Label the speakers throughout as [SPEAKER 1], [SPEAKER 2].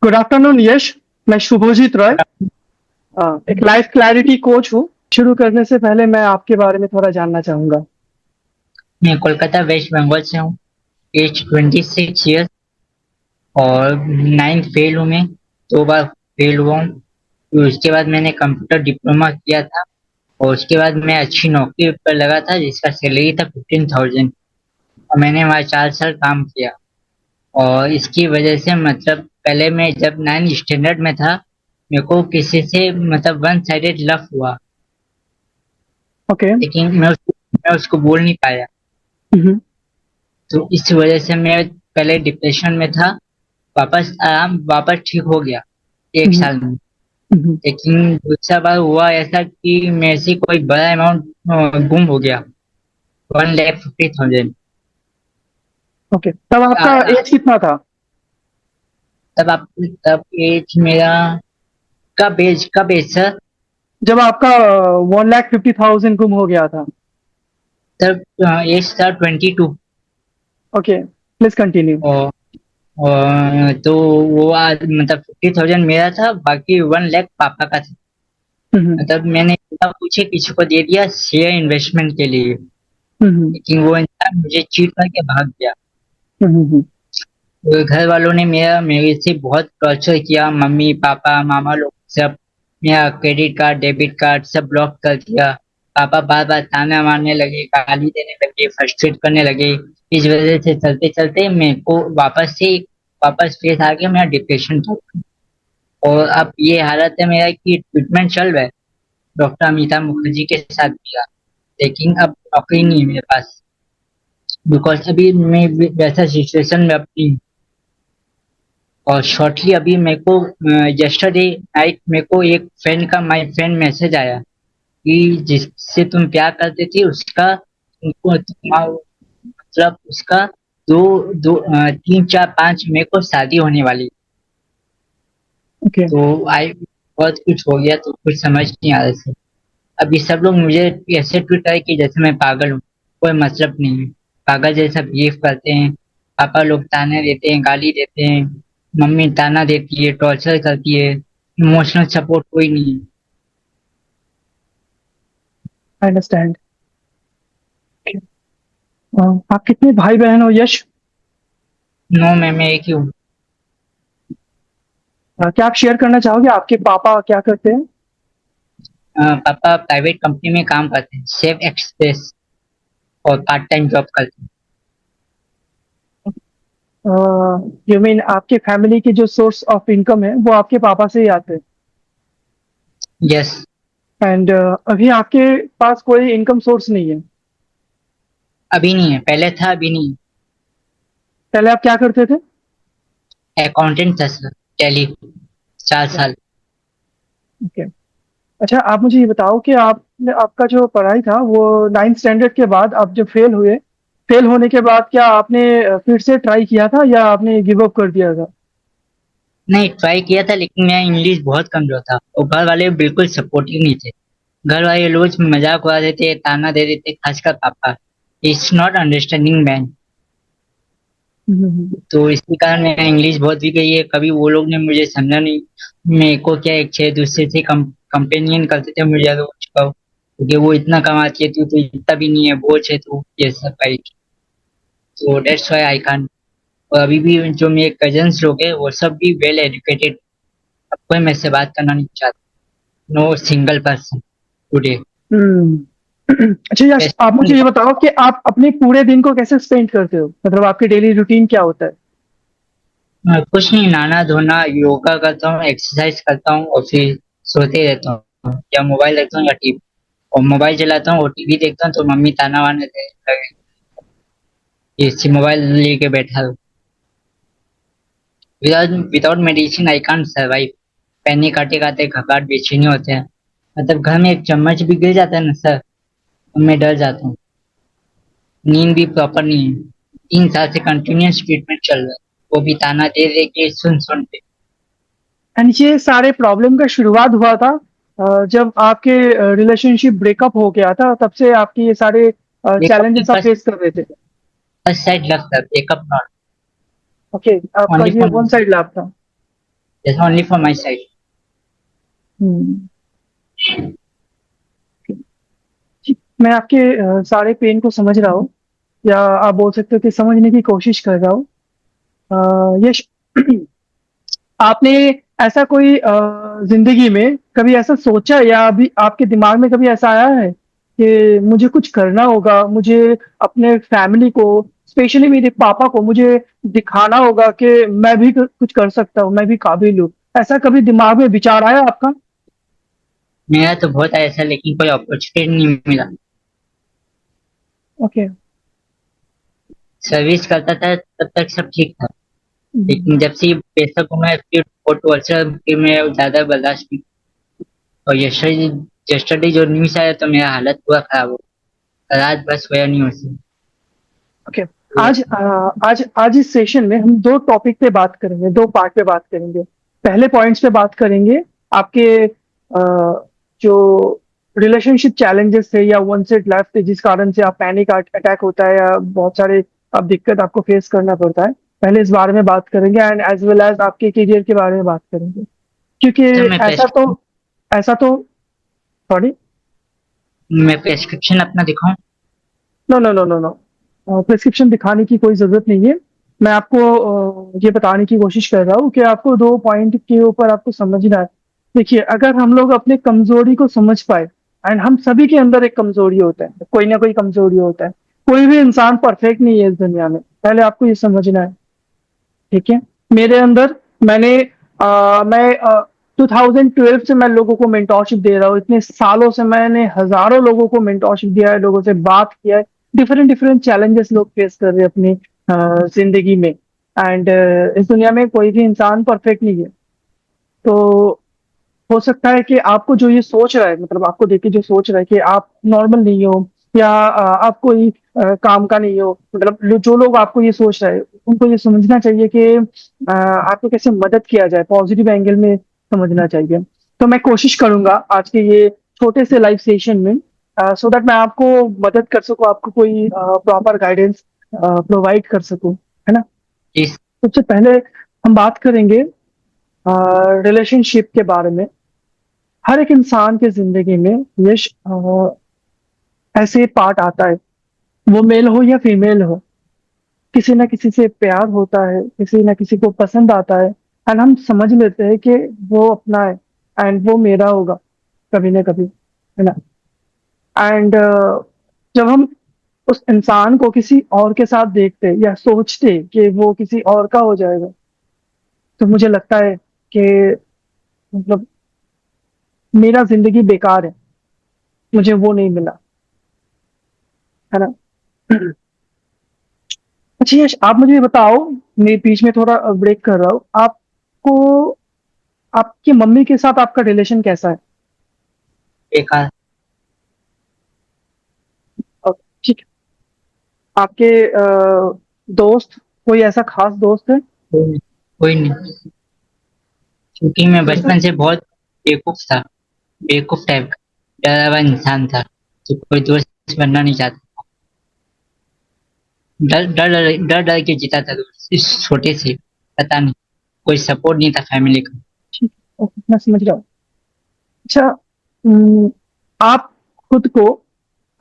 [SPEAKER 1] Good afternoon यश। मैं शुभजीत रॉय, एक life clarity coach हूँ। शुरू करने से पहले मैं आपके बारे में थोड़ा जानना चाहूंगा।
[SPEAKER 2] मैं कोलकाता वेस्ट बंगाल से हूँ। एज 26 ईयर्स और नाइन्थ फेल हूँ मैं। 2 बार फेल हुआ हूँ। फिर उसके बाद मैंने कंप्यूटर डिप्लोमा किया था और उसके बाद मैं अच्छी नौकरी पर लगा था जिसका सैलरी था 15,000 और मैंने वहाँ 4 साल काम किया। और इसकी वजह से मतलब पहले मैं जब 9th स्टैंडर्ड में था मेरे को किसी से मतलब वन साइडेड लव हुआ।
[SPEAKER 1] ओके।
[SPEAKER 2] लेकिन मैं उसको बोल नहीं पाया।
[SPEAKER 1] हम्म।
[SPEAKER 2] तो इस वजह से मैं पहले डिप्रेशन में था। वापस ठीक हो गया एक
[SPEAKER 1] हम्म।
[SPEAKER 2] साल में।
[SPEAKER 1] हम्म।
[SPEAKER 2] लेकिन दूसरा बार हुआ ऐसा कि मेरे से कोई बड़ा अमाउंट गुम हो गया। 1,50,000।
[SPEAKER 1] ओके, तब आपका एज कितना था?
[SPEAKER 2] तब एज मेरा कब एज सर?
[SPEAKER 1] जब आपका 1,50,000 गुम हो गया था।
[SPEAKER 2] तब एज था 22।
[SPEAKER 1] Okay, please continue.
[SPEAKER 2] और तो वो आज मतलब 50,000 मेरा था, बाकी 1 लाख पापा का था।
[SPEAKER 1] हम्म।
[SPEAKER 2] मतलब मैंने बिना पूछे किसी को दे दिया शेयर इन्वेस्टमेंट के लिए।
[SPEAKER 1] हम्म।
[SPEAKER 2] लेकिन वो इंसान मुझे चीट करके भाग गया।
[SPEAKER 1] हम्म।
[SPEAKER 2] तो घर वालों ने मेरे से बहुत टॉर्चर किया, मम्मी पापा मामा लोग सब। मेरा क्रेडिट कार्ड डेबिट कार्ड सब ब्लॉक कर दिया। पापा बार बार ताना मारने लगे, गाली देने लगे, फ्रस्ट्रेट करने लगे। इस वजह से चलते चलते मेरे को वापस फेस आ गया मेरा डिप्रेशन था। और अब ये हालत है मेरा कि ट्रीटमेंट चल रहा है डॉक्टर अमिताभ मुखर्जी के साथ किया। लेकिन अब नौकरी नहीं है मेरे पास, बिकॉज अभी मैं वैसा सिचुएशन में अपनी हूँ। और शॉर्टली अभी मेरे को यस्टरडे नाइट मेरे को एक फ्रेंड का माय फ्रेंड मैसेज आया कि जिससे तुम प्यार करते थे उसका मतलब उसका दो दो 3 4 5 मई को शादी होने वाली।
[SPEAKER 1] ओके।
[SPEAKER 2] तो आई बहुत कुछ हो गया, तो कुछ समझ नहीं आ रहा। अभी सब लोग मुझे ऐसे ट्रीट करे कि जैसे मैं पागल हूँ। कोई मतलब नहीं है। पागल जैसा बिहेव करते हैं। पापा लोग ताने देते हैं, गाली देते हैं। मम्मी ताना देती है, टॉर्चर करती है। इमोशनल सपोर्ट कोई नहीं है।
[SPEAKER 1] I understand. आप कितने भाई बहन हो यश?
[SPEAKER 2] नो, मैं एक ही हूँ।
[SPEAKER 1] क्या आप शेयर करना चाहोगे आपके पापा क्या करते हैं?
[SPEAKER 2] पापा प्राइवेट कंपनी में काम करते हैं, सेफ एक्सप्रेस, और पार्ट टाइम जॉब करते हैं।
[SPEAKER 1] यू मीन आपके फैमिली की जो सोर्स ऑफ इनकम है वो आपके पापा से ही आते हैं?
[SPEAKER 2] यस।
[SPEAKER 1] एंड अभी आपके पास कोई इनकम सोर्स नहीं है?
[SPEAKER 2] अभी नहीं है, पहले था अभी नहीं है।
[SPEAKER 1] पहले आप क्या करते थे?
[SPEAKER 2] अकाउंटेंट था सर, टैली, 4 साल।
[SPEAKER 1] ओके। अच्छा, आप मुझे ये बताओ कि आपने आपका जो पढ़ाई था वो 9th स्टैंडर्ड के बाद आप जब फेल हुए, फेल होने के बाद क्या आपने फिर से ट्राई किया था या आपने गिव अप कर दिया था?
[SPEAKER 2] नहीं, ट्राई किया था लेकिन मेरा इंग्लिश बहुत कमजोर था और घर वाले बिल्कुल सपोर्टिव नहीं थे। घर वाले रोज मजाक उड़ा देते, ताना दे देते, खासकर पापा। It's not understanding man.
[SPEAKER 1] Hmm.
[SPEAKER 2] तो इसी कारण मेरा इंग्लिश बहुत वीक गई है। कभी वो लोग ने मुझे समझा नहीं। मेरे को क्या एक छह दूसरे से कंपेनियन करते थे मुझे, अगर कुछ कहो क्योंकि वो इतना कमाती है, तू तो इतना भी नहीं है, बोझ है तू, ये सब भाई। तो डेट्स व्हाई आई कांट। और अभी भी जो मेरे कजन्स लोग हैं वो सब भी वेल एजुकेटेड। अब कोई मेरे से बात करना नहीं चाहता। No single person today.
[SPEAKER 1] Hmm. अच्छा यश, आप मुझे ये बताओ कि आप अपने पूरे दिन को कैसे स्पेंड करते हो, मतलब आपकी डेली रूटीन क्या होता है?
[SPEAKER 2] कुछ नहीं, नहाना धोना, योगा करता हूँ, एक्सरसाइज करता हूँ और फिर सोते रहता हूँ, या मोबाइल देखता हूँ या टीवी। और मोबाइल चलाता हूँ और टीवी देखता हूँ तो मम्मी ताना वाना दे लगे, इसी मोबाइल लेके बैठा हो। Without medicine I can't survive. पैनी काटे काटे घबराहट बेचैनी होते हैं। मतलब घर में एक चम्मच भी गिर जाता है ना सर, तो मैं डर जाता हूँ। नींद भी प्रॉपर नहीं है। 3 साल से कंटिन्यूस ट्रीटमेंट चल रहा है, वो भी ताना दे दे के सुन सुन के।
[SPEAKER 1] एंड ये सारे प्रॉब्लम का शुरुआत हुआ था जब आपके रिलेशनशिप ब्रेकअप हो गया था, तब से आपके ये सारे
[SPEAKER 2] ब्रेकअप की
[SPEAKER 1] चैलेंजेस आप फेस कर रहे थे?
[SPEAKER 2] फर्स्ट साइड लगता है, ब्रेकअप नॉट।
[SPEAKER 1] ओके, आपका
[SPEAKER 2] ओनली
[SPEAKER 1] ये
[SPEAKER 2] फॉर
[SPEAKER 1] वन साइड लैब था।
[SPEAKER 2] That's only for my side.
[SPEAKER 1] हम्म, ठीक, मैं आपके सारे पेन को समझ रहा हूँ, या आप बोल सकते हो कि समझने की कोशिश कर रहा हूँ। यश, आपने ऐसा कोई जिंदगी में कभी ऐसा सोचा, या अभी आपके दिमाग में कभी ऐसा आया है कि मुझे कुछ करना होगा, मुझे अपने फैमिली को, स्पेशली मेरे पापा को, मुझे दिखाना होगा कि मैं भी कुछ कर सकता हूँ, मैं भी काबिल हूँ? ऐसा कभी दिमाग में विचार आया आपका?
[SPEAKER 2] मेरा तो बहुत ऐसा, लेकिन कोई अपॉर्चुनिटी नहीं मिला।
[SPEAKER 1] ओके।
[SPEAKER 2] सर्विस करता था तब तक सब ठीक था,
[SPEAKER 1] हम्म,
[SPEAKER 2] लेकिन जब से ये पैसा कमाया फिर वो टॉर्चर फिर मैं ज्यादा बर्दाश्त नहीं। और यस्टरडे जो न्यूज आया तो मेरा हालत पूरा खराब हो गया। रात बस सोया नहीं उससे।
[SPEAKER 1] ओके। आज इस सेशन में हम दो टॉपिक पे बात करेंगे, दो पार्ट पे बात करेंगे। पहले पॉइंट्स पे बात करेंगे आपके जो रिलेशनशिप चैलेंजेस थे या वन साइड लाइफ थे, जिस कारण से आप पैनिक अटैक होता है या बहुत सारे अब दिक्कत आपको फेस करना पड़ता है। पहले इस बारे में बात करेंगे, एंड एज वेल एज आपके करियर के बारे में बात करेंगे, क्योंकि
[SPEAKER 2] तो
[SPEAKER 1] ऐसा तो सॉरी।
[SPEAKER 2] मैं प्रेस्क्रिप्शन अपना दिखाऊं?
[SPEAKER 1] No no no no no, prescription दिखाने की कोई जरूरत नहीं है। मैं आपको ये बताने की कोशिश कर रहा हूँ कि आपको दो पॉइंट के ऊपर आपको समझना है। देखिए, अगर हम लोग अपने कमजोरी को समझ पाए, एंड हम सभी के अंदर एक कमजोरी होता है, कोई ना कोई कमजोरी होता है। कोई भी इंसान परफेक्ट नहीं है इस दुनिया में, पहले आपको ये समझना है। ठीक है? मेरे अंदर, मैं 2012 से मैं लोगों को मेंटोरशिप दे रहा हूँ। इतने सालों से मैंने हजारों लोगों को मेंटोरशिप दिया है, लोगों से बात किया है। डिफरेंट डिफरेंट चैलेंजेस लोग फेस कर रहे हैं अपनी जिंदगी में, एंड इस दुनिया में कोई भी इंसान परफेक्ट नहीं है। तो हो सकता है कि आपको जो ये सोच रहा है, मतलब आपको देख के जो सोच रहा है कि आप नॉर्मल नहीं हो, या आप कोई काम का नहीं हो, मतलब जो लोग आपको ये सोच रहे हैं, उनको ये समझना चाहिए कि आपको कैसे मदद किया जाए, पॉजिटिव एंगल में समझना चाहिए। तो मैं कोशिश करूंगा आज के ये छोटे से लाइव सेशन में, सो दैट मैं आपको मदद कर सकूं, आपको कोई प्रॉपर गाइडेंस प्रोवाइड कर सकूं, है ना?
[SPEAKER 2] इस
[SPEAKER 1] सबसे पहले हम बात करेंगे रिलेशनशिप के बारे में। हर एक इंसान के जिंदगी में यश ऐसे पार्ट आता है, वो मेल हो या फीमेल हो, किसी ना किसी से प्यार होता है, किसी ना किसी को पसंद आता है, एंड हम समझ लेते हैं कि वो अपना है, एंड वो मेरा होगा कभी ना कभी, है ना? एंड जब हम उस इंसान को किसी और के साथ देखते या सोचते कि वो किसी और का हो जाएगा, तो मुझे लगता है कि मतलब मेरा जिंदगी बेकार है, मुझे वो नहीं मिला, है ना? अच्छा यश, आप मुझे ये बताओ, मैं बीच में थोड़ा ब्रेक कर रहा हूँ, आपको आपकी मम्मी के साथ आपका रिलेशन कैसा है?
[SPEAKER 2] बेकार।
[SPEAKER 1] ठीक है। आपके दोस्त, कोई ऐसा खास दोस्त है?
[SPEAKER 2] कोई नहीं, क्योंकि मैं
[SPEAKER 1] ऐसा?
[SPEAKER 2] बचपन से बहुत बेवकूफ था, बेवकूफ टाइप का डरा हुआ इंसान था, तो कोई दोस्त बनना नहीं चाहता। डर डर डर डर के जीता था दोस्त, इस छोटे से। पता नहीं, कोई सपोर्ट नहीं था फैमिली का।
[SPEAKER 1] ठीक है, ओके, मैं समझ रहा हूँ। अच्छा, हम्म, आप खुद को,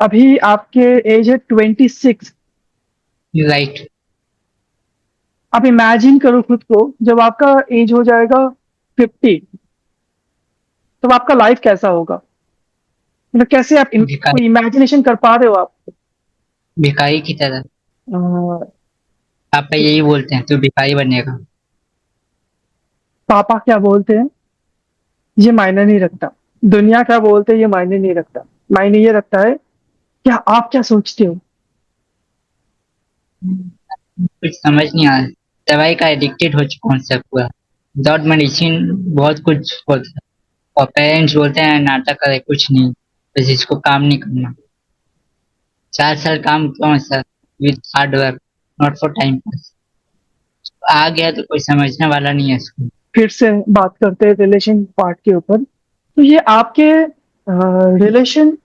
[SPEAKER 1] अभी आपके एज है 26,
[SPEAKER 2] राइट।
[SPEAKER 1] आप इमेजिन करो खुद को जब आपका एज हो जाएगा 50, तब आपका लाइफ कैसा होगा? मतलब कैसे आप
[SPEAKER 2] भिखारी,
[SPEAKER 1] कोई इमेजिनेशन कर पा रहे हो आप?
[SPEAKER 2] भिखारी की तरह।
[SPEAKER 1] अ,
[SPEAKER 2] पापा यही बोलते हैं, तू भिखारी बनेगा।
[SPEAKER 1] पापा क्या बोलते हैं ये मायने नहीं रखता, दुनिया क्या बोलते हैं ये मायने नहीं रखता, मायने ये रखता है क्या आप क्या सोचते हो।
[SPEAKER 2] कुछ समझ नहीं आ रहा। दवाई का एडिक्टेड हो चुका हूँ सब पूरा। विदाउट मेडिसिन बहुत कुछ होता है। और पेरेंट्स बोलते हैं नाटक करे, कुछ नहीं, बस इसको काम नहीं करना। 4 साल काम क्यों sir, with hard work, not for time pass. आ गया तो कोई समझने वाला नहीं है इसको।
[SPEAKER 1] फिर से बात करते हैं रिलेशन पार्ट के ऊपर। तो ये आपके रिलेशन,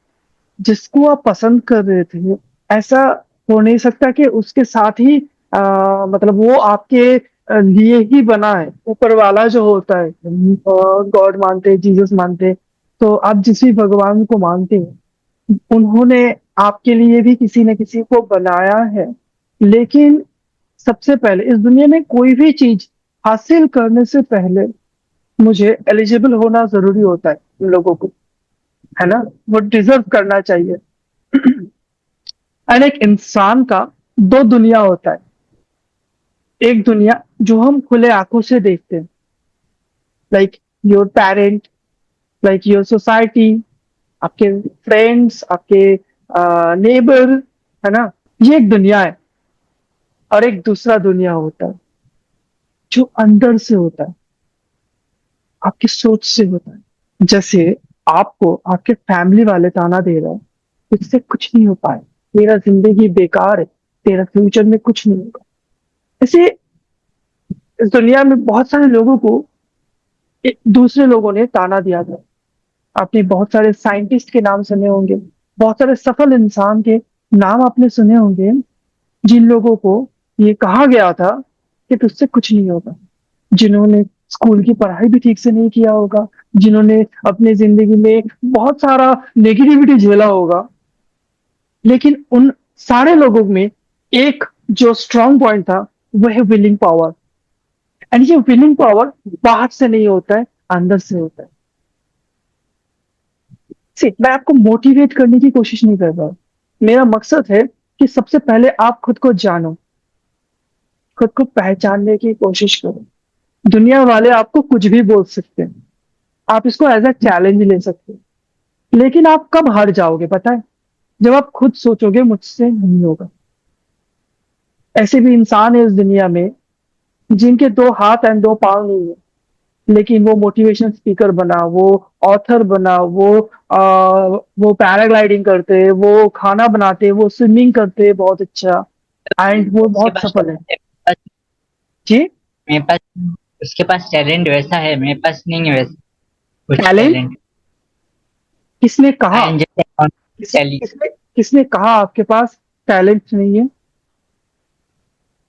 [SPEAKER 1] जिसको आप पसंद कर रहे थे, ऐसा हो नहीं सकता कि उसके साथ ही मतलब वो आपके लिए ही बना है। ऊपर वाला जो होता है, गॉड मानते हैं, जीसस मानते हैं, तो आप जिस भी भगवान को मानते हैं, उन्होंने आपके लिए भी किसी न किसी को बनाया है। लेकिन सबसे पहले इस दुनिया में कोई भी चीज़ हासिल करने से पहले मुझे एलिजिबल होना ज़रूरी होता है उन लोगों को, है ना? वो डिज़र्व करना चाहिए। एंड एक इंसान का 2 दुनिया होता है। एक दुनिया जो हम खुले आँखों से देखते हैं, like your parent, like your society, आपके फ्रेंड्स, आपके नेबर, है ना? ये एक दुनिया है। और एक दूसरा दुनिया होता है, जो अंदर से होता है, आपकी सोच से होता है। जैसे आपको आपके फैमिली वाले ताना दे रहे हैं, इससे कुछ नहीं हो पाए, तेरा ज़िंदगी बेकार है, तेरा फ्यूचर में कुछ नहीं होगा। ऐसे इस दुनिया में बहुत सारे लोगों को दूसरे लोगों ने ताना दिया था। आपने बहुत सारे साइंटिस्ट के नाम सुने होंगे, बहुत सारे सफल इंसान के नाम आपने सुने होंगे, जिन लोगों को ये कहा गया था कि तुझसे कुछ नहीं होगा। जिन्होंने स्कूल की पढ़ाई भी ठीक से नहीं किया होगा, जिन्होंने अपनी ज़िंदगी में बहुत सारा नेगेटिविटी झेला होगा, लेकिन उन सारे लोगों में एक जो स्ट्रॉन्ग पॉइंट था, वो है विलिंग पावर। एंड ये विलिंग पावर बाहर से नहीं होता है, अंदर से होता है। सी, मैं आपको मोटिवेट करने की कोशिश नहीं कर रहा हूँ। मेरा मकसद है कि सबसे पहले आप खुद को जानो, खुद को पहचानने की कोशिश करो। दुनिया वाले आपको कुछ भी बोल सकते हैं, आप इसको एज़ अ चैलेंज ले सकते हैं। लेकिन आप कब हार जाओगे पता है? जब आप खुद सोचोगे मुझसे नहीं होगा। ऐसे भी इंसान है इस दुनिया में जिनके 2 हाथ एंड 2 पाँव नहीं है, लेकिन वो मोटिवेशन स्पीकर बना, वो ऑथर बना, वो पैराग्लाइडिंग करते हैं, वो खाना बनाते हैं, वो स्विमिंग करते हैं बहुत अच्छा, एंड वो
[SPEAKER 2] उसके
[SPEAKER 1] बहुत
[SPEAKER 2] पास
[SPEAKER 1] सफल है।
[SPEAKER 2] टैलेंट है,
[SPEAKER 1] जी?
[SPEAKER 2] मेरे पास उसके पास टैलेंट वैसा है, मेरे पास नहीं है वैसा कुछ
[SPEAKER 1] टैलेंट?
[SPEAKER 2] टैलेंट।
[SPEAKER 1] किसने कहा?
[SPEAKER 2] I am just talent.
[SPEAKER 1] किसने किसने कहा आपके पास टैलेंट नहीं है?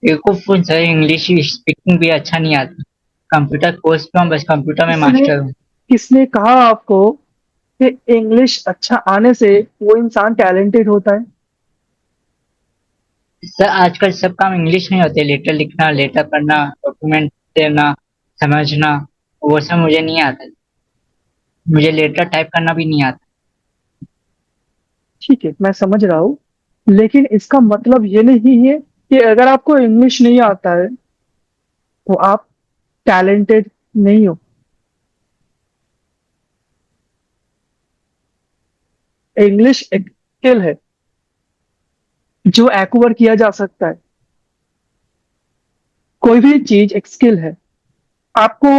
[SPEAKER 2] बेवकूफ हूँ सर, इंग्लिश स्पीकिंग भी अच्छा नहीं आता। कंप्यूटर कोर्स पे हूँ, बस कंप्यूटर में
[SPEAKER 1] किसने
[SPEAKER 2] मास्टर हूँ।
[SPEAKER 1] किसने कहा आपको कि इंग्लिश अच्छा आने से वो इंसान टैलेंटेड होता है?
[SPEAKER 2] सर आजकल सब काम इंग्लिश में होते हैं, लेटर लिखना, लेटर पढ़ना, डॉक्यूमेंट देना, समझना, वो सब मुझे नहीं आता। मुझे लेटर टाइप करना भी नहीं आता।
[SPEAKER 1] ठीक है, मैं समझ रहा हूँ, लेकिन इसका मतलब ये नहीं है कि अगर आपको इंग्लिश नहीं आता है तो आप टैलेंटेड नहीं हो। इंग्लिश एक स्किल है जो एक्वायर किया जा सकता है। कोई भी चीज एक स्किल है। आपको,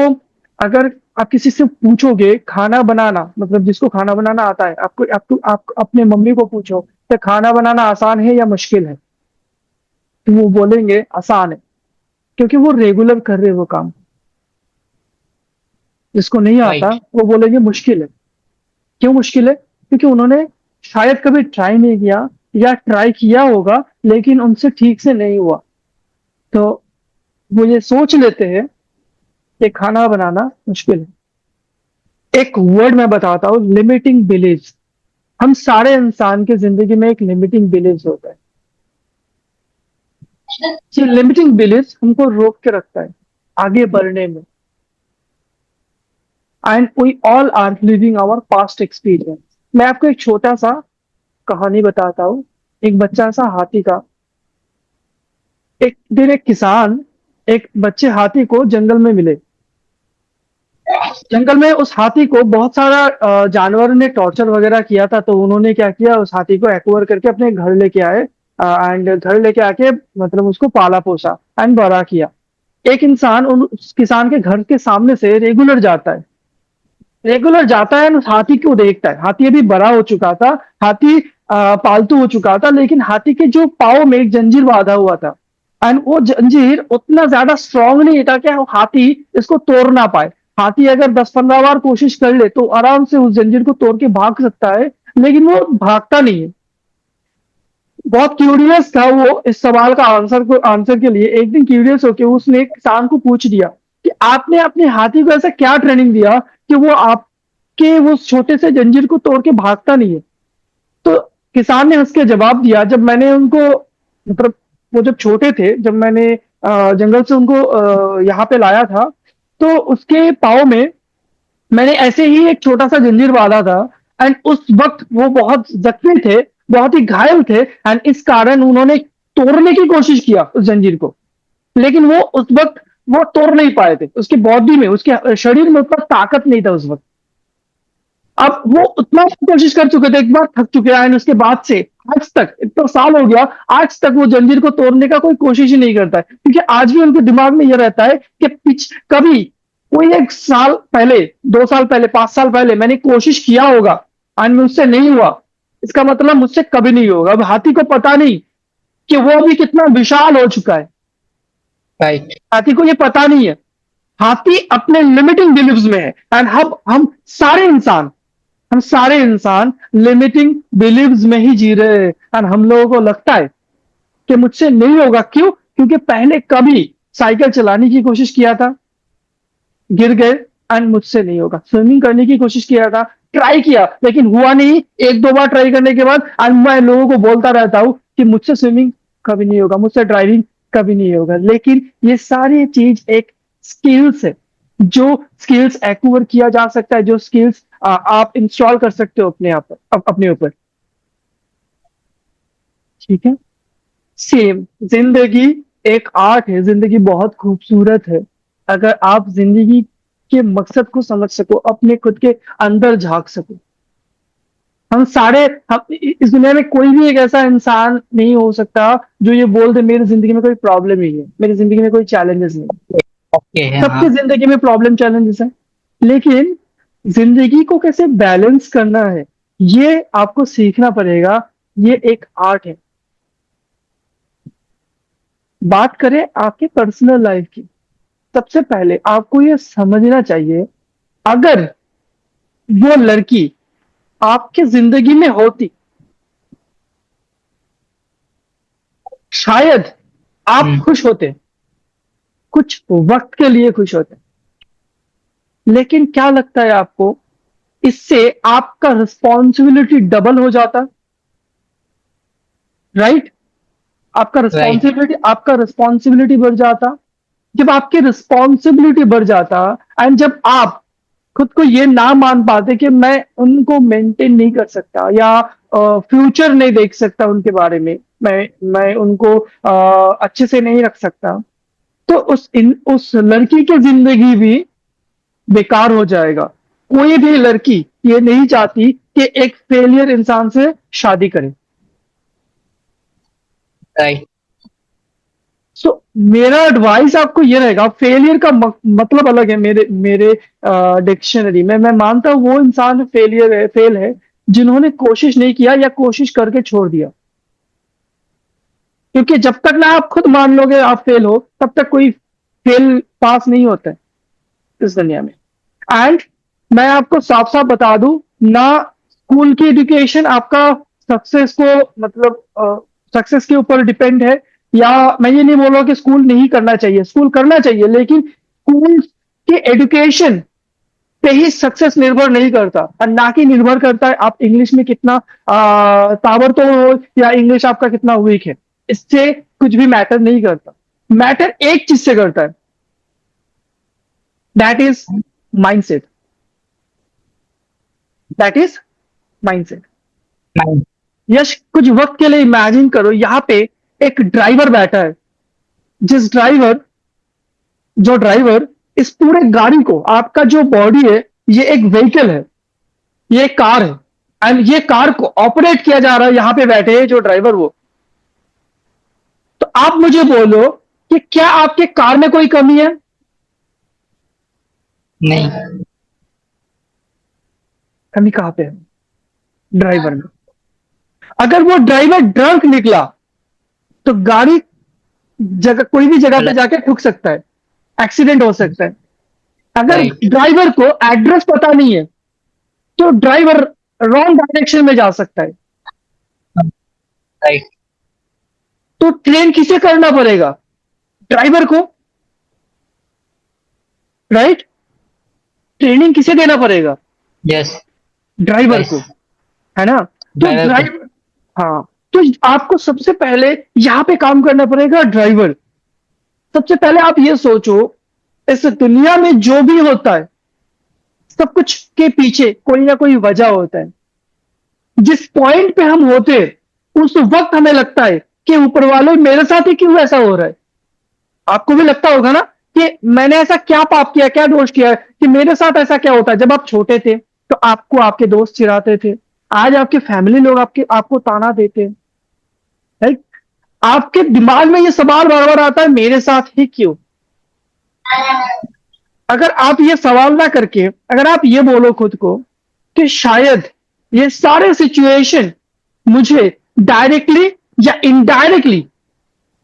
[SPEAKER 1] अगर आप किसी से पूछोगे खाना बनाना, मतलब जिसको खाना बनाना आता है, आपको आपको आप अपने मम्मी को पूछो कि खाना बनाना आसान है या मुश्किल है, तो वो बोलेंगे आसान है, क्योंकि वो रेगुलर कर रहे हैं वो काम। जिसको नहीं आता
[SPEAKER 2] राइट।
[SPEAKER 1] वो बोलेंगे मुश्किल है। क्यों मुश्किल है? क्योंकि उन्होंने शायद कभी ट्राई नहीं किया, या ट्राई किया होगा लेकिन उनसे ठीक से नहीं हुआ। तो वो ये सोच लेते हैं कि खाना बनाना मुश्किल है। एक वर्ड मैं बताता हूँ, लिमिटिंग बिलीव्स। हम सारे इंसान की जिंदगी में एक लिमिटिंग बिलीव्स होता है। ये लिमिटिंग बिलीव्स हमको रोक के रखता है आगे बढ़ने में। And we all are living our past experience. मैं आपको एक छोटा सा कहानी बताता हूँ। एक बच्चा सा हाथी का। एक दिन एक किसान एक बच्चे हाथी को जंगल में मिले। जंगल में उस हाथी को बहुत सारा जानवरों ने टॉर्चर वगैरह किया था, तो उन्होंने क्या किया, उस हाथी को एक्वायर करके अपने घर लेके आए, एंड घर लेके आके मतलब उसको पाला पोसा एंड बड़ा किया। एक इंसान उस किसान के घर के सामने से रेगुलर जाता है, उस हाथी को देखता है। हाथी अभी बड़ा हो चुका था, हाथी पालतू हो चुका था, लेकिन हाथी के जो पाँव में एक जंजीर बांधा हुआ था, एंड वो जंजीर उतना ज्यादा स्ट्रांग नहीं था कि वो हाथी इसको तोड़ ना पाए। हाथी अगर 10-15 बार कोशिश कर ले तो आराम से उस जंजीर को तोड़ के भाग सकता है, लेकिन वो भागता नहीं है। बहुत क्यूरियस था वो इस सवाल का आंसर के लिए। एक दिन क्यूरियस होके उसने एक किसान को पूछ दिया कि आपने अपने हाथी को ऐसा क्या ट्रेनिंग दिया कि वो आपके वो छोटे से जंजीर को तोड़ के भागता नहीं है। तो किसान ने हंस के जवाब दिया, जब मैंने उनको मतलब वो जब छोटे थे, जब मैंने जंगल से उनको यहाँ पे लाया था, तो उसके पाँव में मैंने ऐसे ही एक छोटा सा जंजीर बांधा था। एंड उस वक्त वो बहुत जख्मी थे, बहुत ही घायल थे, एंड इस कारण उन्होंने तोड़ने की कोशिश किया उस जंजीर को, लेकिन वो उस वक्त वो तोड़ नहीं पाए थे। उसके बॉडी में, उसके शरीर में उतना ताकत नहीं था उस वक्त। अब वो उतना कोशिश कर चुके थे, एक बार थक चुके हैं, एंड उसके बाद से आज तक इतना साल हो गया, आज तक वो जंजीर को तोड़ने का कोई कोशिश ही नहीं करता है, क्योंकि आज भी उनके दिमाग में ये रहता है कि कभी कोई एक साल पहले, 2 साल पहले, 5 साल पहले मैंने कोशिश किया होगा एंड मुझसे नहीं हुआ, इसका मतलब मुझसे कभी नहीं होगा। अब हाथी को पता नहीं कि वो अभी कितना विशाल हो चुका है।
[SPEAKER 2] राइट।
[SPEAKER 1] हाथी को ये पता नहीं है। हाथी अपने लिमिटिंग बिलीव्स में है, एंड हम सारे इंसान लिमिटिंग बिलीव्स में ही जी रहे हैं। एंड हम लोगों को लगता है कि मुझसे नहीं होगा, क्यों? क्योंकि पहले कभी साइकिल चलाने की कोशिश किया था, गिर गए, एंड मुझसे नहीं होगा। स्विमिंग करने की कोशिश किया था, ट्राई किया, लेकिन हुआ नहीं। एक दो बार ट्राई करने के बाद एंड मैं लोगों को बोलता रहता हूं कि मुझसे स्विमिंग कभी नहीं होगा, मुझसे ड्राइविंग कभी नहीं होगा। लेकिन ये सारी चीज एक स्किल्स है, जो स्किल्स एक्वायर किया जा सकता है, जो स्किल्स आप इंस्टॉल कर सकते हो अपने आप पर, अपने ऊपर। ठीक है। सेम जिंदगी एक आर्ट है, जिंदगी बहुत खूबसूरत है। अगर आप जिंदगी के मकसद को समझ सको, अपने खुद के अंदर झांक सको। हम सारे हम इस दुनिया में कोई भी एक ऐसा इंसान नहीं हो सकता जो ये बोल दे मेरी जिंदगी में कोई प्रॉब्लम नहीं है, मेरी जिंदगी में कोई चैलेंजेस नहीं है।
[SPEAKER 2] ओके है, हाँ।
[SPEAKER 1] सबकी जिंदगी में प्रॉब्लम चैलेंजेस है, लेकिन जिंदगी को कैसे बैलेंस करना है, ये आपको सीखना पड़ेगा। ये एक आर्ट है। बात करें आपके पर्सनल लाइफ की, सबसे पहले आपको ये समझना चाहिए, अगर वो लड़की आपकी जिंदगी में होती, शायद आप
[SPEAKER 2] हम्म।
[SPEAKER 1] खुश होते, कुछ वक्त के लिए खुश होते। लेकिन क्या लगता है आपको, इससे आपका रिस्पॉन्सिबिलिटी डबल हो जाता? राइट?
[SPEAKER 2] राइट।
[SPEAKER 1] आपका रिस्पॉन्सिबिलिटी बढ़ जाता। जब आपकी रिस्पॉन्सिबिलिटी बढ़ जाता, एंड जब आप खुद को ये ना मान पाते कि मैं उनको मेंटेन नहीं कर सकता, या फ्यूचर नहीं देख सकता उनके बारे में, मैं उनको अच्छे से नहीं रख सकता, तो उस लड़की की जिंदगी भी बेकार हो जाएगा। कोई भी लड़की ये नहीं चाहती कि एक फेलियर इंसान से शादी करे।
[SPEAKER 2] राइट।
[SPEAKER 1] सो मेरा एडवाइस आपको ये रहेगा, फेलियर का मतलब अलग है मेरे मेरे डिक्शनरी में। मैं मानता हूं वो इंसान फेल है जिन्होंने कोशिश नहीं किया या कोशिश करके छोड़ दिया। क्योंकि जब तक ना आप खुद मान लोगे आप फेल हो, तब तक कोई फेल पास नहीं होता है इस दुनिया में। एंड मैं आपको साफ साफ बता दूं, ना स्कूल की एजुकेशन आपका सक्सेस को मतलब सक्सेस के ऊपर डिपेंड है। या मैं ये नहीं बोल रहा कि स्कूल नहीं करना चाहिए, स्कूल करना चाहिए, लेकिन स्कूल के एजुकेशन पे ही सक्सेस निर्भर नहीं करता, और ना कि निर्भर करता है आप इंग्लिश में कितना ताबड़तोड़ हो या इंग्लिश आपका कितना वीक है। इससे कुछ भी मैटर नहीं करता। मैटर एक चीज से करता है, that is mindset. That is mindset.
[SPEAKER 2] Nine.
[SPEAKER 1] Yash, कुछ वक्त के लिए इमेजिन करो, यहाँ पे एक ड्राइवर बैठा है। जिस ड्राइवर जो ड्राइवर इस पूरे गाड़ी को, आपका जो बॉडी है, ये एक व्हीकल है, ये एक कार है, एंड ये कार को ऑपरेट किया जा रहा है, यहाँ पे बैठे हैं जो ड्राइवर वो। तो आप मुझे बोलो कि क्या आपके कार में कोई कमी है?
[SPEAKER 2] नहीं।
[SPEAKER 1] कमी कहाँ पे है? ड्राइवर में। अगर वो ड्राइवर ड्रंक निकला तो गाड़ी जगह, कोई भी जगह पे
[SPEAKER 2] गलत।
[SPEAKER 1] जाके ठुक सकता है, एक्सीडेंट हो सकता है। अगर
[SPEAKER 2] राइट।
[SPEAKER 1] ड्राइवर को एड्रेस पता नहीं है तो ड्राइवर रॉन्ग डायरेक्शन में जा सकता है।
[SPEAKER 2] राइट।
[SPEAKER 1] तो ट्रेन किसे करना पड़ेगा? ड्राइवर को, राइट? ट्रेनिंग किसे देना पड़ेगा?
[SPEAKER 2] यस।
[SPEAKER 1] Driver
[SPEAKER 2] yes.
[SPEAKER 1] को, है ना? तो
[SPEAKER 2] ड्राइवर को।
[SPEAKER 1] ड्राइव हाँ, तो आपको सबसे पहले यहाँ पे काम करना पड़ेगा, ड्राइवर। सबसे पहले आप ये सोचो, इस दुनिया में जो भी होता है, सब कुछ के पीछे कोई ना कोई वजह होता है। जिस पॉइंट पे हम होते हैं, उस वक्त हमें लगता है कि ऊपर वाले मेरे साथ ही क्यों ऐसा हो रहा है। आपको भी लगता होगा ना कि मैंने ऐसा क्या पाप किया, क्या दोष किया है कि मेरे साथ ऐसा क्या होता है। जब आप छोटे थे तो आपको आपके दोस्त चिढ़ाते थे, आज आपके फैमिली लोग आपको ताना देते हैं, राइट? आपके दिमाग में ये सवाल बार बार आता है, मेरे साथ ही क्यों? अगर आप ये सवाल ना करके, अगर आप ये बोलो खुद को कि शायद ये सारे सिचुएशन मुझे डायरेक्टली या indirectly